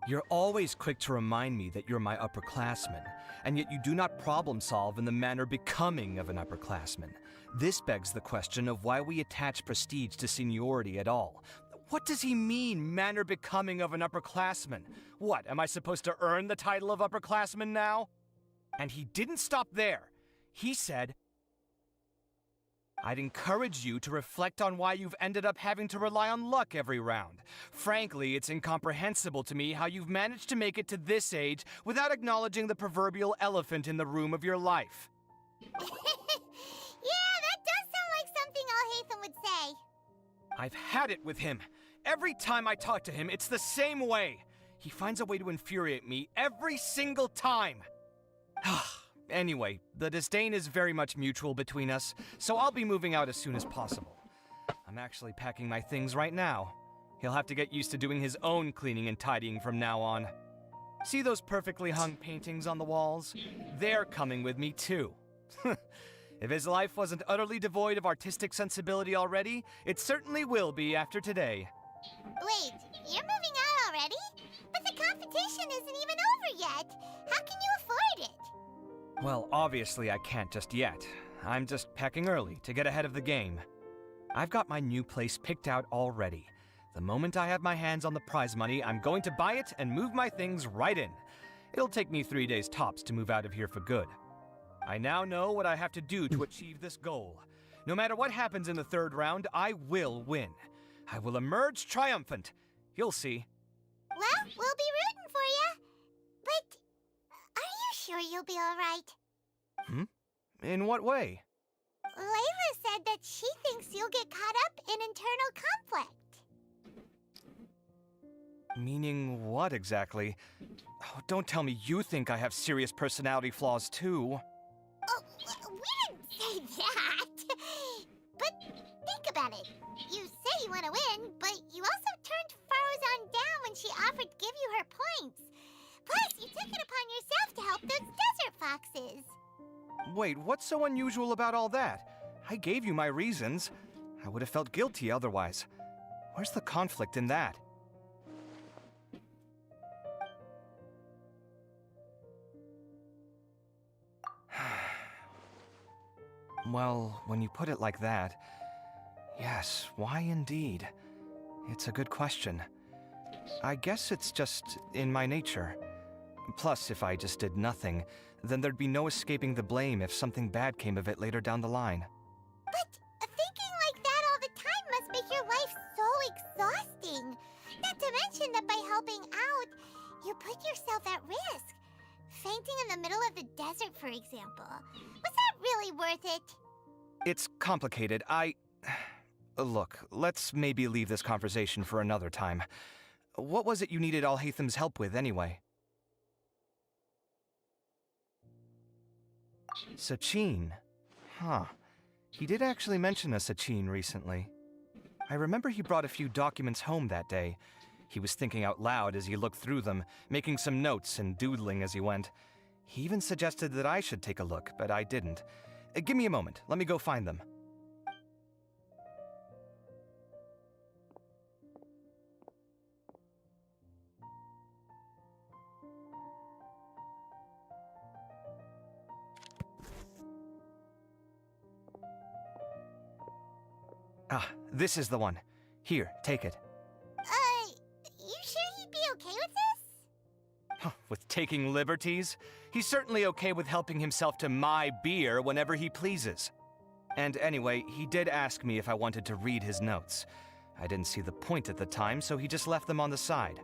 You're always quick to remind me that you're my upperclassman, and yet you do not problem solve in the manner becoming of an upperclassman. This begs the question of why we attach prestige to seniority at all. What does he mean, manner becoming of an upperclassman? What, am I supposed to earn the title of upperclassman now? And he didn't stop there. He said, I'd encourage you to reflect on why you've ended up having to rely on luck every round. Frankly, it's incomprehensible to me how you've managed to make it to this age without acknowledging the proverbial elephant in the room of your life. Yeah, that does sound like something Alhaitham would say. I've had it with him. Every time I talk to him, it's the same way. He finds a way to infuriate me every single time. Anyway, the disdain is very much mutual between us, so I'll be moving out as soon as possible. I'm actually packing my things right now. He'll have to get used to doing his own cleaning and tidying from now on. See those perfectly hung paintings on the walls? They're coming with me too. If his life wasn't utterly devoid of artistic sensibility already, it certainly will be after today. Wait, you're moving out already? But the competition isn't even over yet. How can you afford it? Well, obviously I can't just yet. I'm just packing early to get ahead of the game. I've got my new place picked out already. The moment I have my hands on the prize money, I'm going to buy it and move my things right in. It'll take me 3 days tops to move out of here for good. I now know what I have to do to achieve this goal. No matter what happens in the third round, I will win. I will emerge triumphant. You'll see. Well, we'll be rooting for you. But are you sure you'll be alright? In what way? Layla said that she thinks you'll get caught up in internal conflict. Meaning what exactly? Oh, don't tell me you think I have serious personality flaws too. Oh, we didn't say that. But think about it. You say you want to win, but you also turned Faruzan down when she offered to give you her points. Plus, you took it upon yourself to help those desert foxes. Wait, what's so unusual about all that? I gave you my reasons. I would have felt guilty otherwise. Where's the conflict in that? Well, when you put it like that, yes, why indeed? It's a good question. I guess it's just in my nature. Plus, if I just did nothing, then there'd be no escaping the blame if something bad came of it later down the line. But thinking like that all the time must make your life so exhausting. Not to mention that by helping out, you put yourself at risk. Fainting in the middle of the desert, for example. Was that really worth it? It's complicated. Look, let's maybe leave this conversation for another time. What was it you needed Alhaitham's help with, anyway? Sachin. Huh. He did actually mention a Sachin recently. I remember he brought a few documents home that day. He was thinking out loud as he looked through them, making some notes and doodling as he went. He even suggested that I should take a look, but I didn't. Give me a moment. Let me go find them. Ah, this is the one. Here, take it. You sure he'd be okay with this? With taking liberties? He's certainly okay with helping himself to my beer whenever he pleases. And anyway, he did ask me if I wanted to read his notes. I didn't see the point at the time, so he just left them on the side.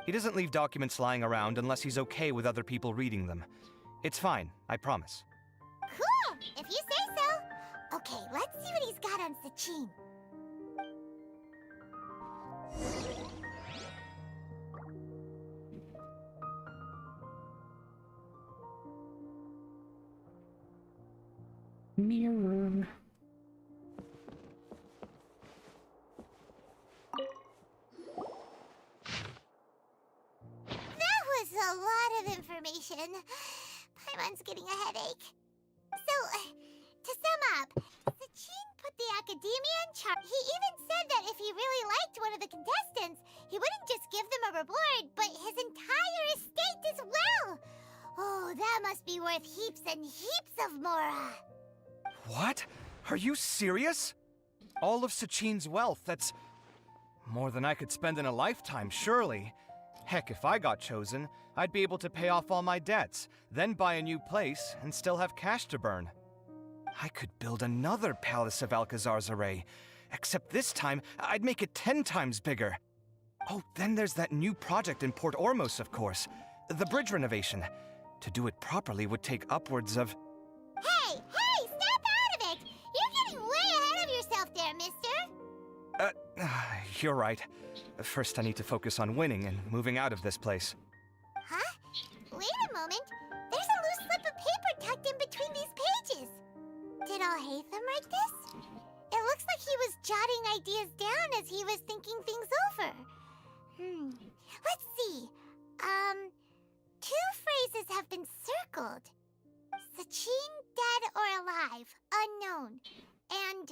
He doesn't leave documents lying around unless he's okay with other people reading them. It's fine, I promise. Cool, if you say so. Okay, let's see what he's got on Sachin. Mirror. That was a lot of information. Paimon's getting a headache. So, to sum up, Sachin put the academia in charge. He even said that if he really liked one of the contestants, he wouldn't just give them a reward, but his entire estate as well. Oh, that must be worth heaps and heaps of mora. What? Are you serious? All of Sachin's wealth, that's more than I could spend in a lifetime, surely. Heck, if I got chosen, I'd be able to pay off all my debts, then buy a new place, and still have cash to burn. I could build another Palace of Alcazar's array, except this time, I'd make it 10 times bigger. Oh, then there's that new project in Port Ormos, of course. The bridge renovation. To do it properly would take upwards of... Hey, snap out of it! You're getting way ahead of yourself there, mister. You're right. First, I need to focus on winning and moving out of this place. Huh? Wait a moment. There's a loose slip of paper tucked in between these pages. Did Alhaitham write this? It looks like he was jotting ideas down as he was thinking things over. Let's see. Two phrases have been circled. Sachin, dead or alive, unknown. And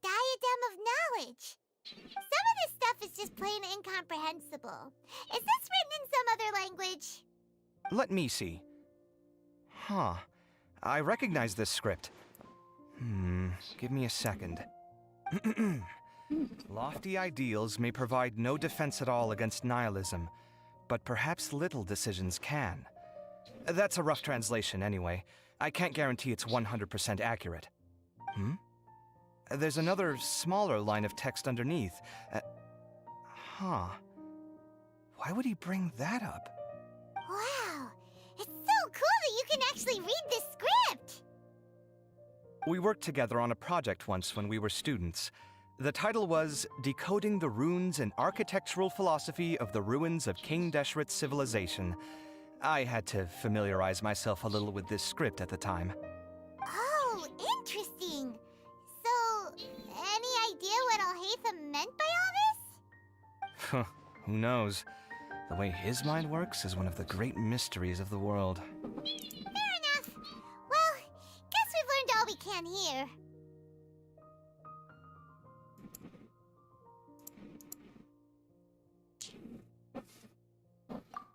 diadem of knowledge. Some of this stuff is just plain incomprehensible. Is this written in some other language? Let me see. Huh. I recognize this script. Give me a second. Lofty ideals may provide no defense at all against nihilism, but perhaps little decisions can. That's a rough translation anyway. I can't guarantee it's 100% accurate. There's another smaller line of text underneath. Huh. Why would he bring that up? Wow, it's so cool that you can actually read this script! We worked together on a project once when we were students. The title was Decoding the Runes and Architectural Philosophy of the Ruins of King Deshret's Civilization. I had to familiarize myself a little with this script at the time. Oh, interesting. So, any idea what Alhaitham meant by all this? Who knows? The way his mind works is one of the great mysteries of the world. Fair enough. Well, guess we've learned all we can here.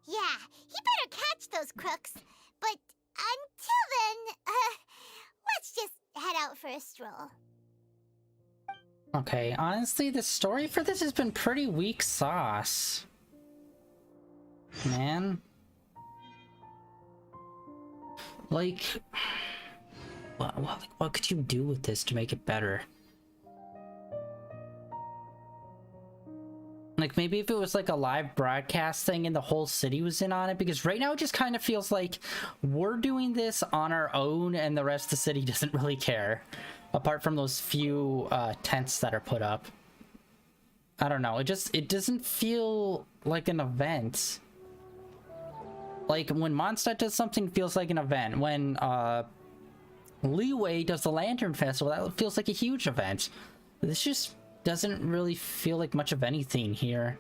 Yeah, he better catch those crooks. But until then, let's just head out for a stroll. Okay, honestly, the story for this has been pretty weak sauce. Man. Like, what could you do with this to make it better? Like, maybe if it was like a live broadcast thing and the whole city was in on it, because right now it just kind of feels like we're doing this on our own and the rest of the city doesn't really care. Apart from those few tents that are put up. I don't know, it doesn't feel like an event. Like, when Mondstadt does something, it feels like an event. When Leeway does the Lantern Festival, that feels like a huge event. This just doesn't really feel like much of anything here.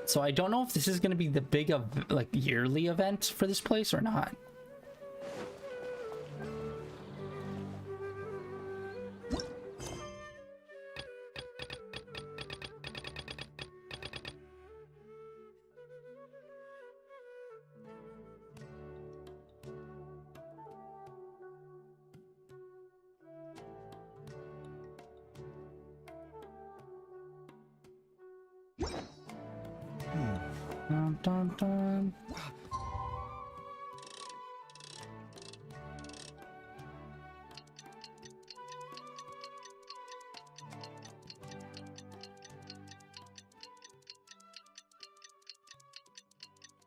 So I don't know if this is going to be the big like yearly event for this place or not. Dun, dun, dun.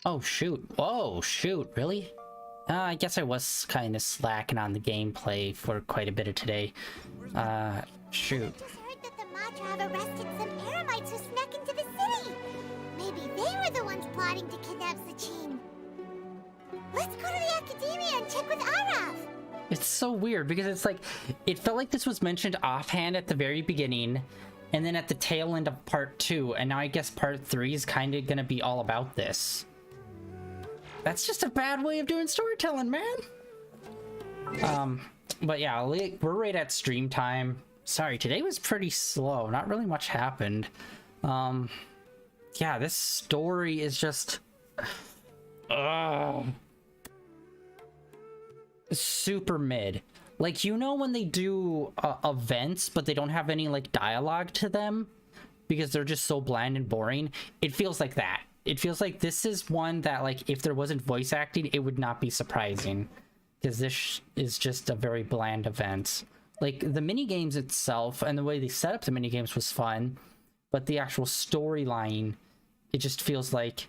Oh shoot. Whoa, shoot, really? I guess I was kind of slacking on the gameplay for quite a bit of today. Shoot. I just heard that the Matra have arrested some Eremites who snuck into the city. Maybe they were the ones plotting to kidnap Sachin. Let's go to the Academia and check with Arav. It's so weird because it's like, it felt like this was mentioned offhand at the very beginning and then at the tail end of part 2, and now I guess part 3 is kind of gonna be all about this. That's just a bad way of doing storytelling, man. But yeah, we're right at stream time. Sorry, today was pretty slow. Not really much happened. Yeah, this story is just super mid. Like, you know when they do events but they don't have any like dialogue to them because they're just so bland and boring? It feels like that. It feels like this is one that, like, if there wasn't voice acting, it would not be surprising, because this is just a very bland event. Like, the minigames itself and the way they set up the minigames was fun, but the actual storyline, it just feels like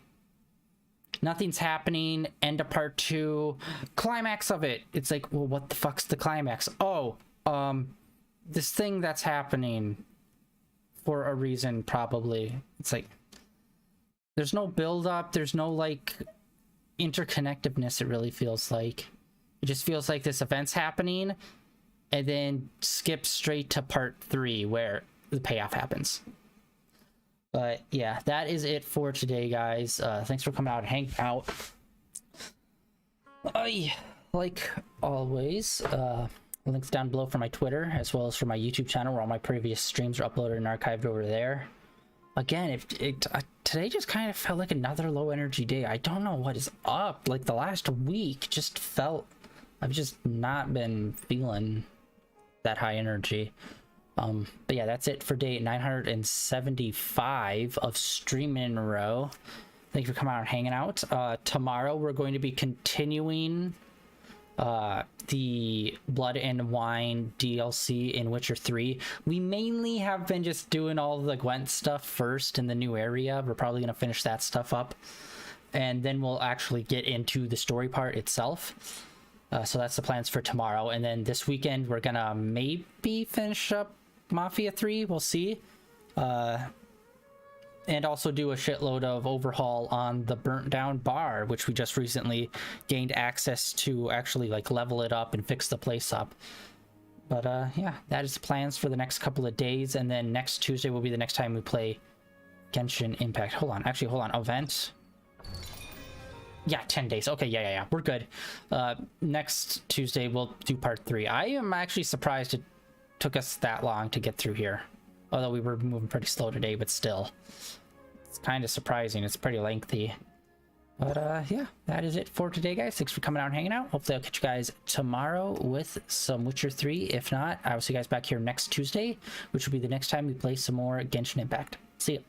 nothing's happening. End of part 2, climax of it. It's like, well, what the fuck's the climax? Oh, this thing that's happening for a reason, probably. It's like, there's no build up, there's no like interconnectedness. It really feels like it just feels like this event's happening and then skip straight to part 3 where the payoff happens. But yeah, that is it for today, guys. Thanks for coming out and hanging out. Like always, links down below for my Twitter as well as for my YouTube channel where all my previous streams are uploaded and archived over there. Again, today just kind of felt like another low energy day. I don't know what is up. Like, the last week just felt, I've just not been feeling that high energy. But yeah, that's it for day 975 of streaming in a row. Thank you for coming out and hanging out. Tomorrow we're going to be continuing the Blood and Wine DLC in Witcher 3. We mainly have been just doing all the Gwent stuff first in the new area. We're probably going to finish that stuff up, and then we'll actually get into the story part itself. So that's the plans for tomorrow, and then this weekend we're gonna maybe finish up Mafia 3. We'll see. And also do a shitload of overhaul on the burnt down bar, which we just recently gained access to actually like level it up and fix the place up. But yeah, that is the plans for the next couple of days, and then next Tuesday will be the next time we play Genshin Impact. Hold on, event. Yeah, 10 days. Okay, yeah, we're good. Next Tuesday we'll do part 3. I am actually surprised it took us that long to get through here, although we were moving pretty slow today, but still. It's kind of surprising. It's pretty lengthy. But yeah, that is it for today, guys. Thanks for coming out and hanging out. Hopefully I'll catch you guys tomorrow with some Witcher 3. If not, I will see you guys back here next Tuesday, which will be the next time we play some more Genshin Impact. See ya.